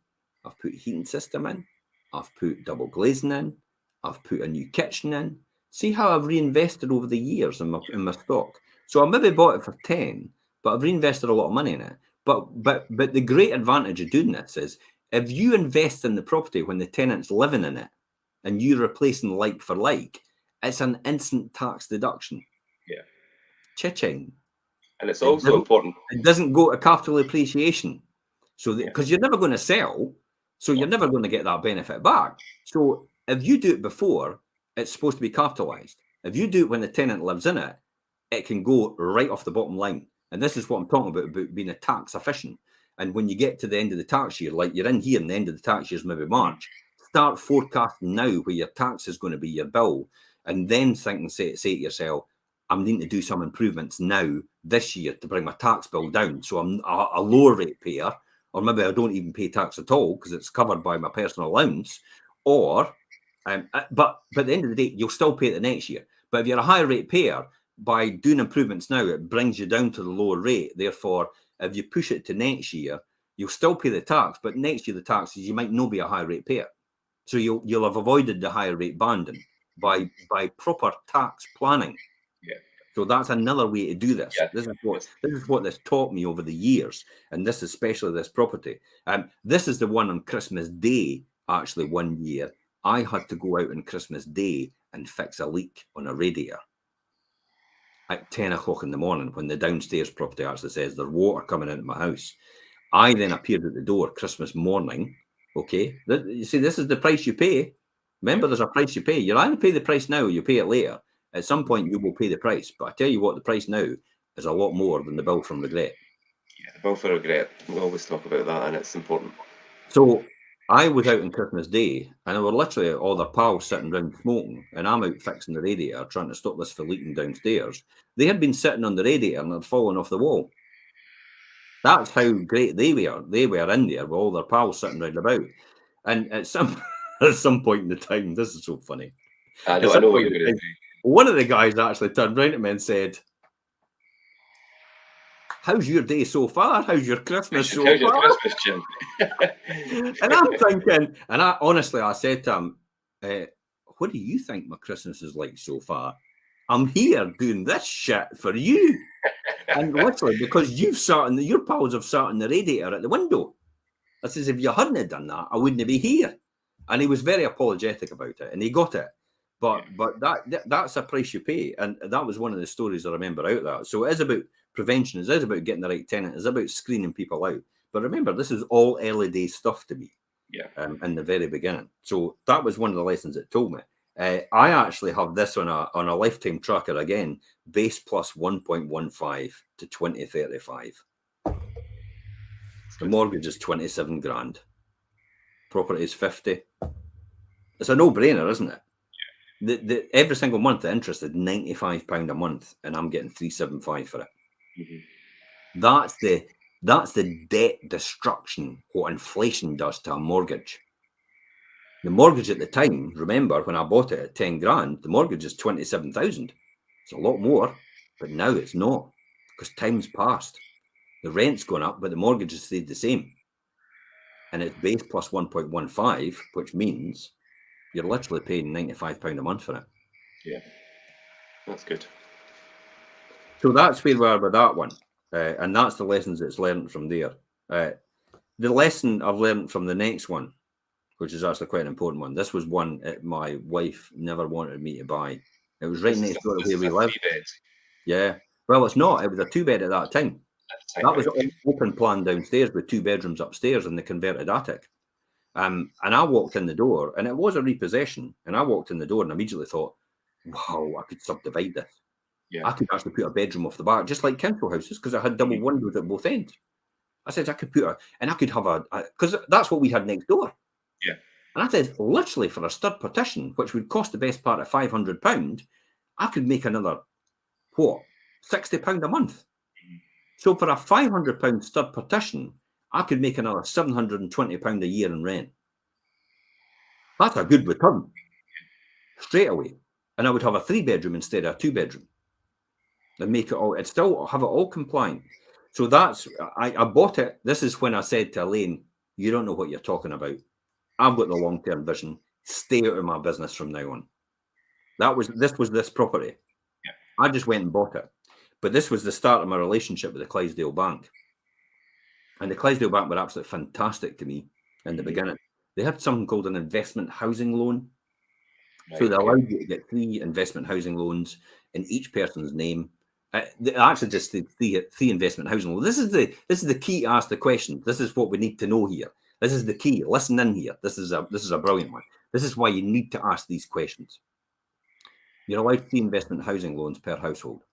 Speaker 1: I've put heating system in, I've put double glazing in. I've put a new kitchen in. See how I've reinvested over the years in my stock. So I maybe bought it for 10, but I've reinvested a lot of money in it. But the great advantage of doing this is if you invest in the property when the tenant's living in it and you're replacing like for like, it's an instant tax deduction.
Speaker 2: Yeah.
Speaker 1: Cha-ching.
Speaker 2: And it's also important.
Speaker 1: It doesn't go to capital appreciation. So because you're never going to sell, so you're never going to get that benefit back. So if you do it before, it's supposed to be capitalized. If you do it when the tenant lives in it, it can go right off the bottom line. And this is what I'm talking about being a tax efficient. And when you get to the end of the tax year, like you're in here and the end of the tax year is maybe March, start forecasting now where your tax is going to be, your bill, and then think and say to yourself, I'm needing to do some improvements now this year to bring my tax bill down. So I'm a lower rate payer, or maybe I don't even pay tax at all because it's covered by my personal allowance. Or, but at the end of the day, you'll still pay it the next year. But if you're a high rate payer, by doing improvements now, it brings you down to the lower rate. Therefore, if you push it to next year, you'll still pay the tax, but next year the taxes, you might not be a high rate payer. So you'll have avoided the higher rate banding by proper tax planning.
Speaker 2: Yeah.
Speaker 1: So that's another way to do this. Yeah. This is what this taught me over the years, and this is especially this property. This is the one on Christmas Day. Actually, one year I had to go out on Christmas Day and fix a leak on a radiator at 10 o'clock in the morning when the downstairs property actually says there's water coming into my house. I then appeared at the door Christmas morning. Okay, you see, this is the price you pay. Remember, there's a price you pay. You'll either pay the price now or you pay it later. At some point, you will pay the price. But I tell you what, the price now is a lot more than the bill from regret.
Speaker 2: Yeah, the bill for regret. We always talk about that, and it's important.
Speaker 1: So I was out on Christmas Day, and there were literally all their pals sitting around smoking, and I'm out fixing the radiator, trying to stop this from leaking downstairs. They had been sitting on the radiator and had fallen off the wall. That's how great they were. They were in there with all their pals sitting round about. And at some point in the time, this is so funny.
Speaker 2: I know what you're going to say.
Speaker 1: One of the guys actually turned round to me and said, "How's your day so far? How's your Christmas so far?"
Speaker 2: How's your Christmas, Jim?
Speaker 1: And I'm thinking, and I said to him, "What do you think my Christmas is like so far? I'm here doing this shit for you." And literally, because your pals have sat in the radiator at the window. I says, if you hadn't done that, I wouldn't be here. And he was very apologetic about it, and he got it. But that's a price you pay, and that was one of the stories I remember out of that. So it is about prevention. It is about getting the right tenant. It's about screening people out. But remember, this is all early day stuff to me.
Speaker 2: Yeah.
Speaker 1: In the very beginning. So that was one of the lessons it told me. I actually have this on a lifetime tracker again, base plus 1.15 to 2035. The mortgage is 27 grand. Property is 50. It's a no-brainer, isn't it? Yeah. Every single month the interest is £95 a month, and I'm getting 375 for it. Mm-hmm. That's the debt destruction, what inflation does to a mortgage. The mortgage at the time, remember when I bought it at 10 grand, the mortgage is 27,000. It's a lot more, but now it's not because time's passed. The rent's gone up, but the mortgage has stayed the same. And it's base plus 1.15, which means you're literally paying £95 a month for it.
Speaker 2: Yeah, that's good.
Speaker 1: So that's where we are with that one. And that's the lessons it's learned from there. The lesson I've learned from the next one, which is actually quite an important one. This was one my wife never wanted me to buy. It was right next door to where we live. Yeah. Well, it's not. It was a 2-bed at that time. That was an open plan downstairs with 2 bedrooms upstairs in the converted attic. And I walked in the door, and it was a repossession. And I walked in the door and immediately thought, wow, I could subdivide this. Yeah. I could actually put a bedroom off the back, just like council houses, because I had double windows at both ends. I said I could put and I could have because that's what we had next door.
Speaker 2: Yeah.
Speaker 1: And I said, literally for a stud partition, which would cost the best part of £500, I could make another, £60 a month. So for a £500 stud partition, I could make another £720 a year in rent. That's a good return. Straight away. And I would have a 3-bedroom instead of a 2-bedroom. And make it all, I'd still have it all compliant. So that's, I bought it. This is when I said to Elaine, you don't know what you're talking about. I've got the long-term vision. Stay out of my business from now on. This was this property.
Speaker 2: Yeah.
Speaker 1: I just went and bought it. But this was the start of my relationship with the Clydesdale Bank. And the Clydesdale Bank were absolutely fantastic to me. in the beginning. They had something called an investment housing loan.
Speaker 2: Right,
Speaker 1: So they
Speaker 2: okay.
Speaker 1: allowed you to get 3 investment housing loans in each person's name. Actually, just the three investment housing loans. This is the key to ask the question. This is what we need to know here. This is the key. Listen in here. This is a brilliant one. This is why you need to ask these questions. You're allowed 3 investment housing loans per household.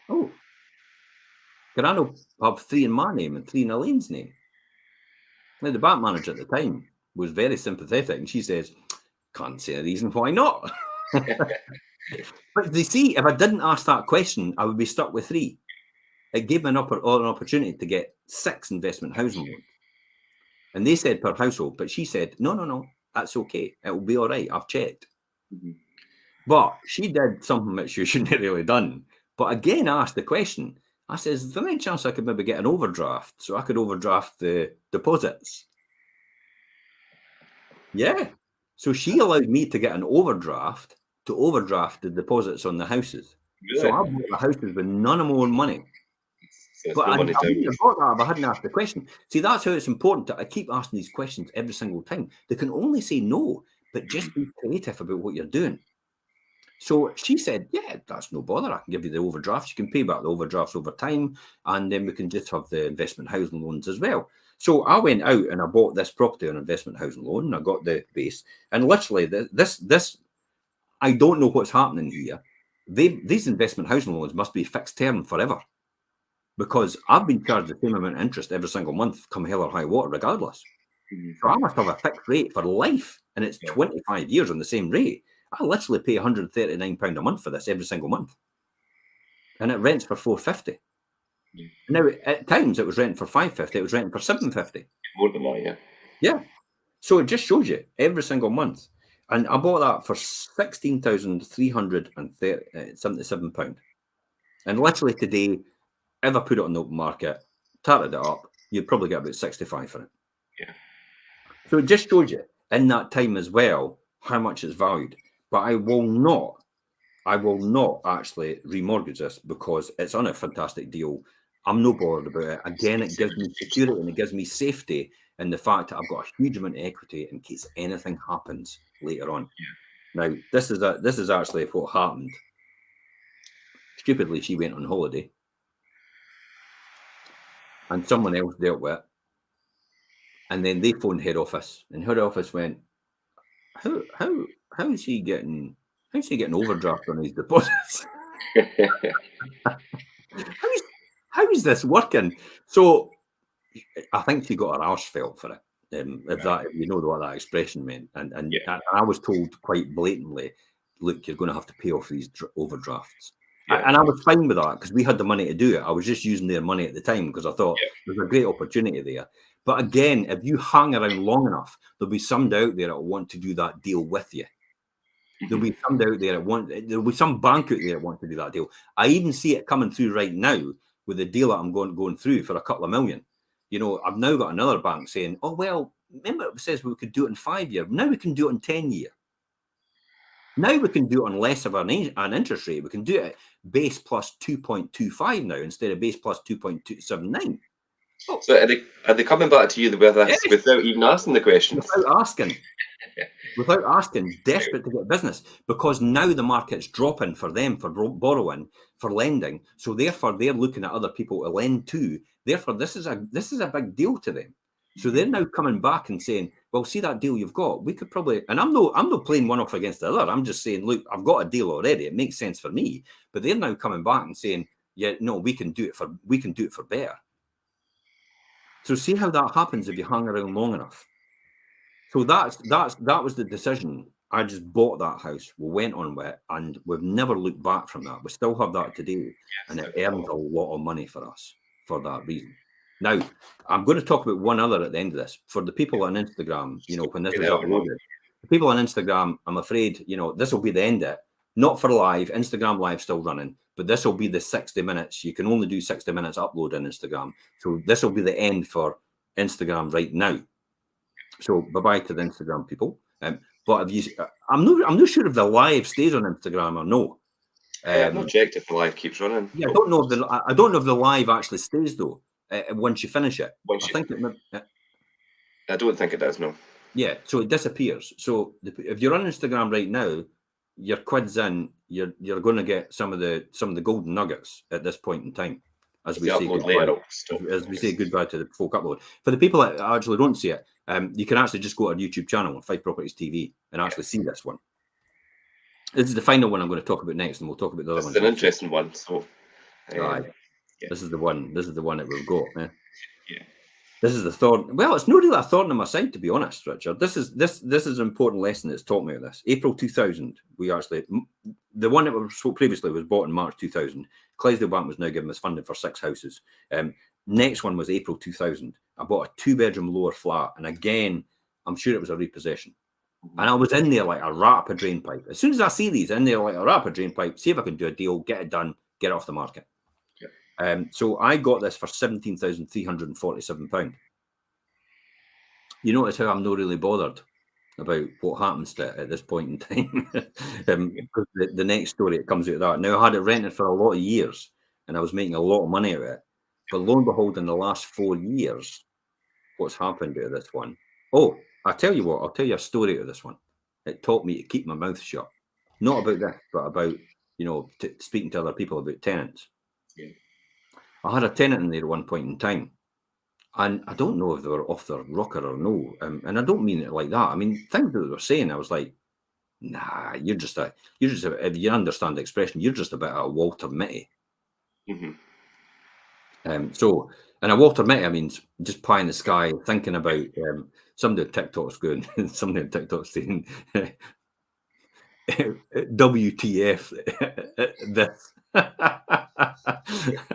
Speaker 1: Oh, can I not have 3 in my name and 3 in Elaine's name? Now, the bank manager at the time was very sympathetic, and she says, "Can't see a reason why not." But they see, if I didn't ask that question, I would be stuck with 3. It gave me an opportunity to get 6 investment housing loans. And they said per household, but she said, no, that's okay. It will be all right. I've checked. But she did something that she shouldn't have really done. But again, I asked the question. I says, is there any chance I could maybe get an overdraft so I could overdraft the deposits? Yeah. So she allowed me to get an overdraft to overdraft the deposits on the houses.
Speaker 2: Really?
Speaker 1: So I bought the houses with none of my own money.
Speaker 2: So it's
Speaker 1: But
Speaker 2: no
Speaker 1: I
Speaker 2: money down.
Speaker 1: wouldn't have got that if I hadn't asked the question. See, that's how it's important to I keep asking these questions every single time. They can only say no, but just be creative about what you're doing. So she said, yeah, that's no bother. I can give you the overdrafts. You can pay back the overdrafts over time, and then we can just have the investment housing loans as well. So I went out and I bought this property on investment housing loan, and I got the base. And literally, this I don't know what's happening here. These investment housing loans must be fixed term forever, because I've been charged the same amount of interest every single month, come hell or high water, regardless. So I must have a fixed rate for life, and it's 25 years on the same rate. I literally pay £139 a month for this every single month, and it rents for £450. Now, at times it was renting for £550, it was renting for £750.
Speaker 2: More than that, yeah.
Speaker 1: Yeah. So it just shows you every single month. And I bought that for £16,377. And literally today, if I put it on the open market, tarted it up, you'd probably get about 65 for it.
Speaker 2: Yeah.
Speaker 1: So it just shows you in that time as well how much it's valued. But I will not actually remortgage this because it's on a fantastic deal. I'm no bothered about it. Again, it gives me security and it gives me safety in the fact that I've got a huge amount of equity in case anything happens later on. Yeah. Now, this is actually what happened. Stupidly, she went on holiday, and someone else dealt with it. And then they phoned head office, and head office went, how is he getting overdraft on his deposits? how is this working? So I think she got her arse felt for it. If you know what that expression meant, and I was told quite blatantly, look, you're going to have to pay off these overdrafts. And I was fine with that because we had the money to do it. I was just using their money at the time because I thought there's a great opportunity there. But again, if you hang around long enough, there'll be somebody out there that will want to do that deal with you. There'll be somebody out there there'll be some bank out there that want to do that deal. I even see it coming through right now with the deal that I'm going through for a couple of million. You know, I've now got another bank saying, oh, well, remember it says we could do it in 5 years. Now we can do it in 10 years. Now we can do it on less of an interest rate. We can do it base plus 2.25 now instead of base plus 2.279.
Speaker 2: Oh. So are they coming back to you with this without even asking the questions?
Speaker 1: Without asking, desperate to get business, because now the market's dropping for them for borrowing, for lending. So therefore, they're looking at other people to lend to. Therefore, this is a big deal to them. So they're now coming back and saying, well, see that deal you've got, we could probably, and I'm not playing one off against the other. I'm just saying, look, I've got a deal already. It makes sense for me. But they're now coming back and saying, yeah, no, we can do it for better. So see how that happens if you hang around long enough. So that was the decision. I just bought that house. We went on with it, and we've never looked back from that. We still have that today, and it earns a lot of money for us for that reason. Now, I'm going to talk about one other at the end of this. For the people on Instagram, you know, when this is uploaded, the people on Instagram, I'm afraid, you know, this will be the end of it. Not for live. Instagram live still running, but this will be the 60 minutes. You can only do 60 minutes upload on Instagram. So this will be the end for Instagram right now. So bye-bye to the Instagram people. But I'm not sure if the live stays on Instagram or no.
Speaker 2: I've not checked if the live keeps running.
Speaker 1: Yeah, I don't know if the live actually stays though. Once you finish it, I think it.
Speaker 2: I don't think it does, no.
Speaker 1: Yeah, so it disappears. So if you're on Instagram right now, your quid's in, you're going to get some of the golden nuggets at this point in time, as
Speaker 2: If
Speaker 1: we
Speaker 2: you
Speaker 1: say
Speaker 2: upload later,
Speaker 1: goodbye.
Speaker 2: it'll stop.
Speaker 1: As we say goodbye to the folk upload. For the people that actually don't see it, you can actually just go to our YouTube channel, 5 Properties TV, and actually see this one. This is the final one I'm going to talk about next, and we'll talk about the other
Speaker 2: This is
Speaker 1: ones.
Speaker 2: an interesting one. So,
Speaker 1: Aye.
Speaker 2: yeah.
Speaker 1: This is the one. This is the one that we've got. Eh?
Speaker 2: Yeah.
Speaker 1: This is the thorn. Well, it's not really a thorn in my side, to be honest, Richard. This is an important lesson that's taught me of this. April 2000, the one that we spoke previously was bought in March 2000. Clydesdale Bank was now giving us funding for 6 houses. Next one was April 2000. I bought a 2-bedroom lower flat, and again, I'm sure it was a repossession. And I was in there like a rat up a drain pipe. As soon as I see these in there like a rat up a drain pipe, see if I can do a deal, get it done, get it off the market. So I got this for £17,347. You notice how I'm not really bothered about what happens to it at this point in time. Because the next story that comes out of that. Now, I had it rented for a lot of years and I was making a lot of money out of it. But lo and behold, in the last 4 years, what's happened to this one? Oh, I tell you what, I'll tell you a story out of this one. It taught me to keep my mouth shut. Not about this, but about, speaking to other people about tenants.
Speaker 2: Yeah.
Speaker 1: I had a tenant in there at one point in time, and I don't know if they were off their rocker or no. And I don't mean it like that. I mean, things that they were saying, I was like, nah, if you understand the expression, you're just a bit of a Walter Mitty. And a Walter Mitty, I mean, just pie in the sky, thinking about somebody on TikTok's going, somebody on TikTok's saying, WTF, this.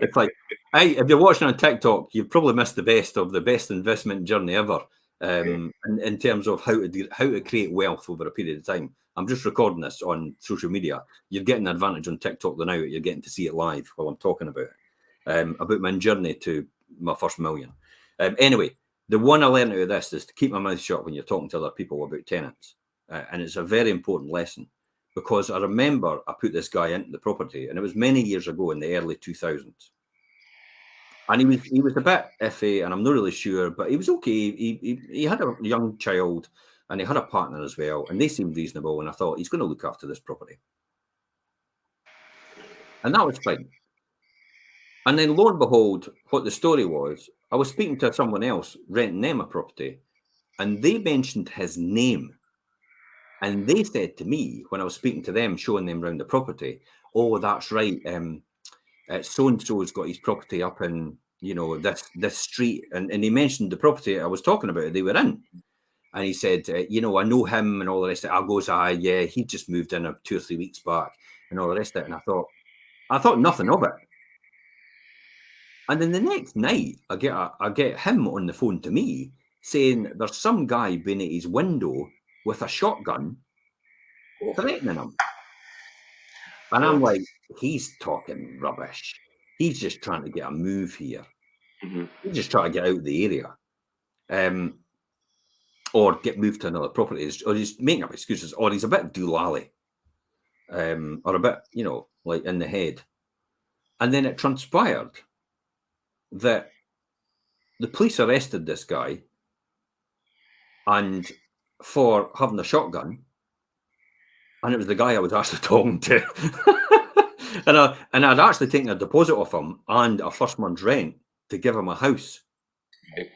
Speaker 1: It's like, hey, if you're watching on TikTok, you've probably missed the best investment journey ever. In terms of how to create wealth over a period of time. I'm just recording this on social media. You're getting an advantage on TikTok now. You're getting to see it live while I'm talking about it. About my journey to my first million. Anyway, the one I learned out of this is to keep my mouth shut when you're talking to other people about tenants. And it's a very important lesson, because I remember I put this guy into the property, and it was many years ago in the early 2000s. And he was a bit iffy, and I'm not really sure, but he was okay. He had a young child, and he had a partner as well, and they seemed reasonable. And I thought, he's going to look after this property, and that was fine. And then lo and behold, what the story was, I was speaking to someone else renting them a property, and they mentioned his name. And they said to me, when I was speaking to them, showing them around the property, oh, that's right. So-and-so's got his property up in, this street. And he mentioned the property I was talking about, they were in. And he said, I know him and all the rest of it. I goes, yeah, he just moved in 2 or 3 weeks back and all the rest of it. And I thought nothing of it. And then the next night, I get him on the phone to me saying there's some guy been at his window with a shotgun threatening him. And I'm like, he's talking rubbish. He's just trying to get a move here. He's just trying to get out of the area. Or get moved to another property. Or he's making up excuses. Or he's a bit doolally. Or a bit, like in the head. And then it transpired that the police arrested this guy and for having a shotgun, and it was the guy I was actually talking to. and I'd actually taken a deposit off him and a first month's rent to give him a house.
Speaker 2: Right.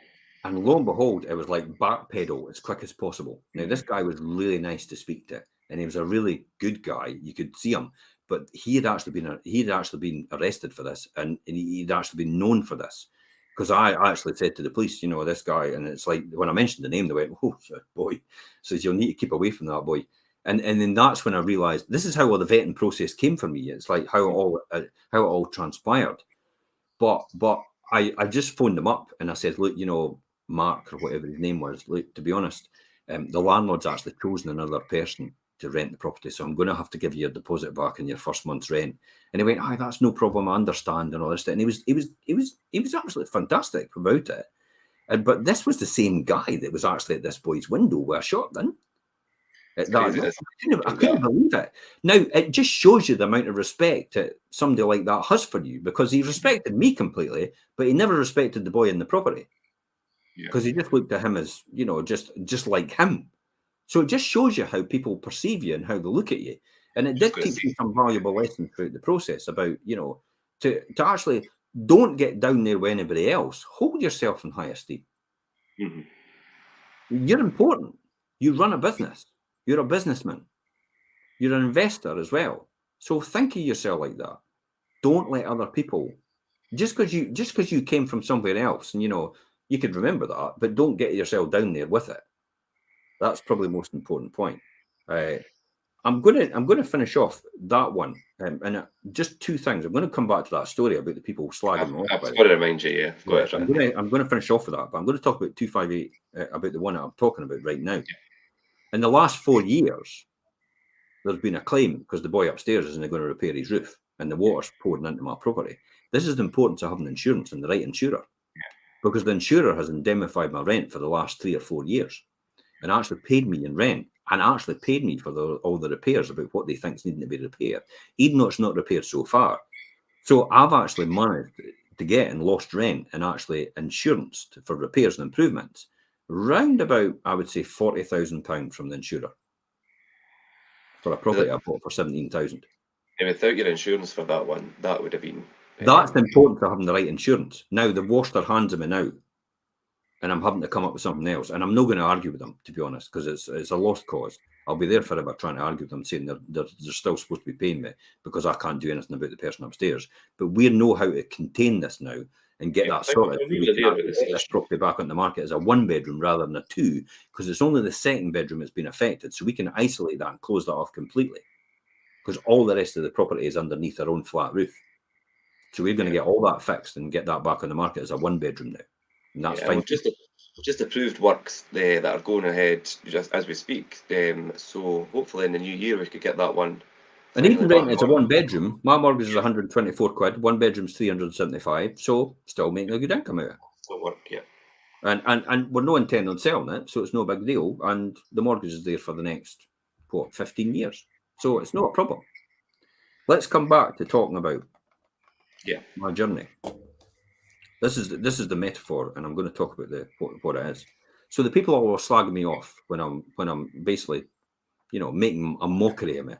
Speaker 1: And lo and behold, it was like backpedal as quick as possible. Now, this guy was really nice to speak to, and he was a really good guy. You could see him, but he had actually been arrested for this, and he'd actually been known for this. Because I actually said to the police, this guy, and it's like when I mentioned the name, they went, "Oh, boy," says you'll need to keep away from that boy. And then that's when I realised this is how all the vetting process came for me. It's like how it all transpired. But I just phoned them up and I said, look, Mark or whatever his name was. Look, to be honest, the landlord's actually chosen another person to rent the property, so I'm going to have to give you your deposit back and your first month's rent. And he went, that's no problem, I understand, and all this stuff. And he was absolutely fantastic about it. But this was the same guy that was actually at this boy's window with a shotgun. I couldn't believe it. Now, it just shows you the amount of respect that somebody like that has for you, because he respected me completely, but he never respected the boy in the property. because he just looked at him as, you know, just like him. So it just shows you how people perceive you and how they look at you. And it did teach me some valuable lessons throughout the process about, you know, to actually don't get down there with anybody else. Hold yourself in high esteem. You're important. You run a business. You're a businessman. You're an investor as well. So think of yourself like that. Don't let other people, just because you came from somewhere else, and you know, you could remember that, but don't get yourself down there with it. That's probably the most important point. I'm gonna finish off that one, and just two things. I'm going to come back to that story about the people slagging me off.
Speaker 2: I've got to remind you, yeah.
Speaker 1: I'm going to finish off with that, but I'm going to talk about 258 about the one that I'm talking about right now. In the last 4 years, there's been a claim because the boy upstairs isn't going to repair his roof, and the water's pouring into my property. This is the importance of having insurance and the right insurer, because the insurer has indemnified my rent for the last 3 or 4 years, and actually paid me in rent, and actually paid me for all the repairs about what they think is needing to be repaired, even though it's not repaired so far. So I've actually managed to get and lost rent and actually insurance for repairs and improvements, round about, I would say, £40,000 from the insurer for a property I bought for 17,000.
Speaker 2: And without your insurance for that one, that would have been.
Speaker 1: That's important for having the right insurance. Now they've washed their hands of me now, and I'm having to come up with something else. And I'm not going to argue with them, to be honest, because it's a lost cause. I'll be there forever trying to argue with them, saying they're still supposed to be paying me because I can't do anything about the person upstairs. But we know how to contain this now and get that sorted. So we can get this property back on the market as a 1-bedroom rather than a 2, because it's only the second bedroom that's been affected. So we can isolate that and close that off completely, because all the rest of the property is underneath our own flat roof. So we're going to get all that fixed and get that back on the market as a 1-bedroom now. And that's fine.
Speaker 2: We've just approved works that are going ahead just as we speak. So hopefully in the new year we could get that one.
Speaker 1: And even rent as a 1-bedroom, my mortgage is 124 quid, 1-bedroom's 375, so still making a good income out of it.
Speaker 2: Still work, yeah.
Speaker 1: And we're no intent on selling it, so it's no big deal. And the mortgage is there for the next 15 years, so it's not a problem. Let's come back to talking about my journey. This is the metaphor, and I'm going to talk about what it is. So the people all are slagging me off when I'm basically, you know, making a mockery of me.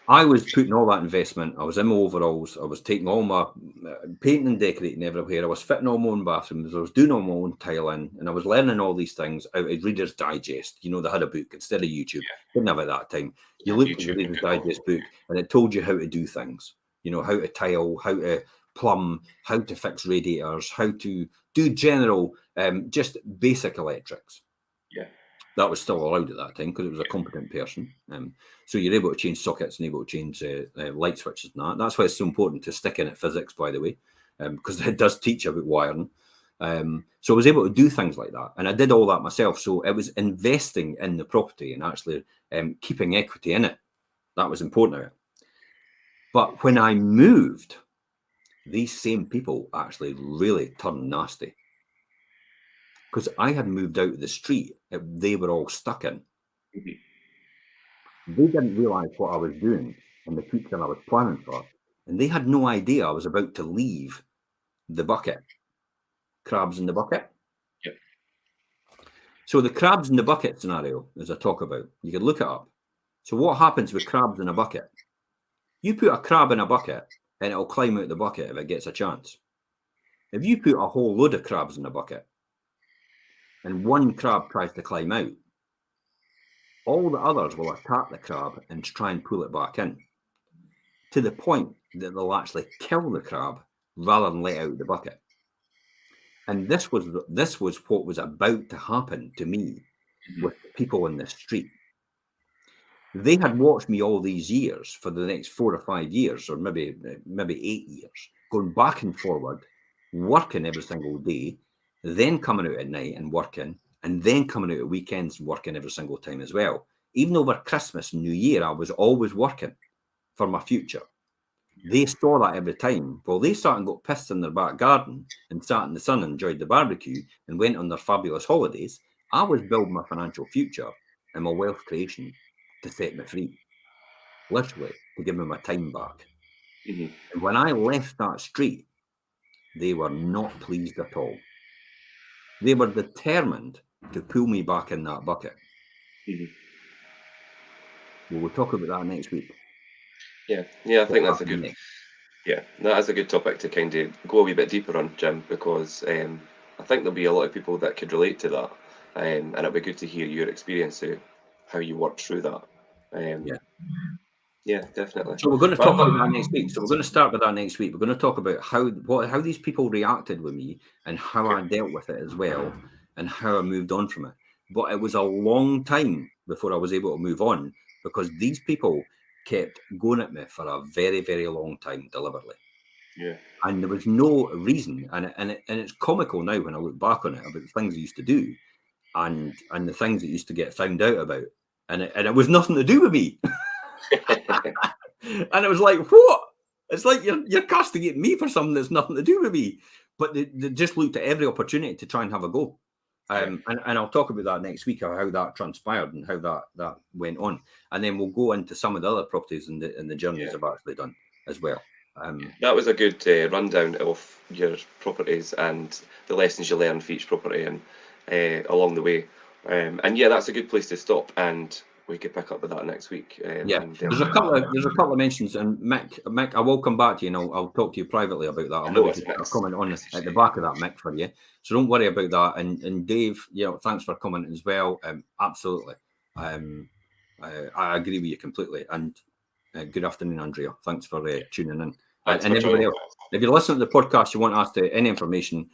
Speaker 1: I was putting all that investment. I was in my overalls. I was taking all my painting and decorating everywhere. I was fitting all my own bathrooms. I was doing all my own tiling, and I was learning all these things out of Reader's Digest. You know, they had a book instead of YouTube. Didn't have it at that time. You looked at the Reader's Digest book, and it told you how to do things. You know, how to tile, how to plumb, how to fix radiators, how to do general, just basic electrics.
Speaker 2: Yeah.
Speaker 1: That was still allowed at that time because it was a competent person. So you're able to change sockets and able to change light switches and that. That's why it's so important to stick in at physics, by the way, because it does teach about wiring. So I was able to do things like that. And I did all that myself. So it was investing in the property and actually keeping equity in it. That was important. But when I moved, these same people actually really turned nasty. Because I had moved out of the street they were all stuck in. They didn't realise what I was doing and the future I was planning for. And they had no idea I was about to leave the bucket. Crabs in the bucket.
Speaker 2: Yep.
Speaker 1: So the crabs in the bucket scenario, as I talk about, you can look it up. So what happens with crabs in a bucket? You put a crab in a bucket and it'll climb out the bucket if it gets a chance. If you put a whole load of crabs in a bucket and one crab tries to climb out, all the others will attack the crab and try and pull it back in, to the point that they'll actually kill the crab rather than let out the bucket. And this was what was about to happen to me with people in the street. They had watched me all these years for the next 4 or 5 years, or maybe 8 years, going back and forward, working every single day, then coming out at night and working, and then coming out at weekends and working every single time as well. Even over Christmas and New Year, I was always working for my future. They saw that every time. Well, they sat and got pissed in their back garden and sat in the sun and enjoyed the barbecue and went on their fabulous holidays. I was building my financial future and my wealth creation to set me free, literally, to give me my time back. And when I left that street, they were not pleased at all. They were determined to pull me back in that bucket.
Speaker 2: Mhm.
Speaker 1: We'll talk about that next week.
Speaker 2: Yeah, I think that's a good.
Speaker 1: next.
Speaker 2: Yeah, that is a good topic to kind of go a wee bit deeper on, Jim, because I think there'll be a lot of people that could relate to that, and it'll be good to hear your experience of how you worked through that.
Speaker 1: Yeah.
Speaker 2: Yeah, definitely.
Speaker 1: So we're going to
Speaker 2: Well,
Speaker 1: talk about that next week. So we're going to start with that next week. We're going to talk about how these people reacted with me and how I dealt with it as well, and how I moved on from it. But it was a long time before I was able to move on, because these people kept going at me for a very, very long time deliberately.
Speaker 2: Yeah.
Speaker 1: And there was no reason, and it's comical now when I look back on it, about the things I used to do, and the things that used to get found out about, and it was nothing to do with me. And it was like, what? It's like you're castigating me for something that's nothing to do with me. But they just looked at every opportunity to try and have a go. And I'll talk about that next week, how that transpired and how that went on. And then we'll go into some of the other properties and the journeys I've actually done as well.
Speaker 2: That was a good rundown of your properties and the lessons you learned for each property and along the way. And yeah, that's a good place to stop, and we could pick up with that next week.
Speaker 1: There's a couple of mentions, and Mick, I will come back to you, and I'll talk to you privately about that. I'll maybe just put a comment on at the back of that, Mick, for you. So don't worry about that. And Dave, thanks for commenting as well. Absolutely. I agree with you completely. And good afternoon, Andrea. Thanks for tuning in. And everybody else, if you listen to the podcast, you want to ask any information,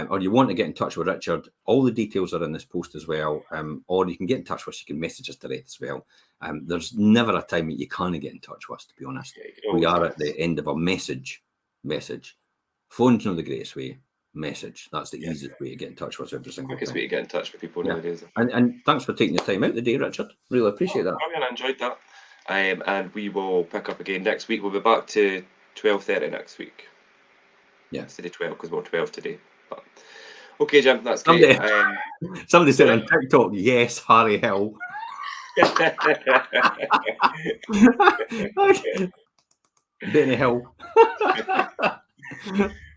Speaker 1: or you want to get in touch with Richard, all the details are in this post as well. Or you can get in touch with us. You can message us direct as well. There's never a time that you can't get in touch with us, to be honest. We are at the end of a message. Phone's not the greatest way. Message. That's the easiest way to get in touch with us every single time.
Speaker 2: Quickest way to get in touch with people nowadays.
Speaker 1: And thanks for taking the time out today, Richard. Really appreciate that.
Speaker 2: I enjoyed that. And we will pick up again next week. We'll be back to 12:30 next week.
Speaker 1: Yeah.
Speaker 2: Instead of 12, because we're 12 today. But okay, Jim, that's great.
Speaker 1: Somebody said on TikTok, yes, Harry Hill. Benny Hill.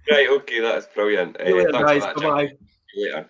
Speaker 2: Right, okay, that's brilliant.
Speaker 1: Later,
Speaker 2: Thanks
Speaker 1: guys.
Speaker 2: for that,
Speaker 1: Bye-bye.
Speaker 2: Jim. See you later.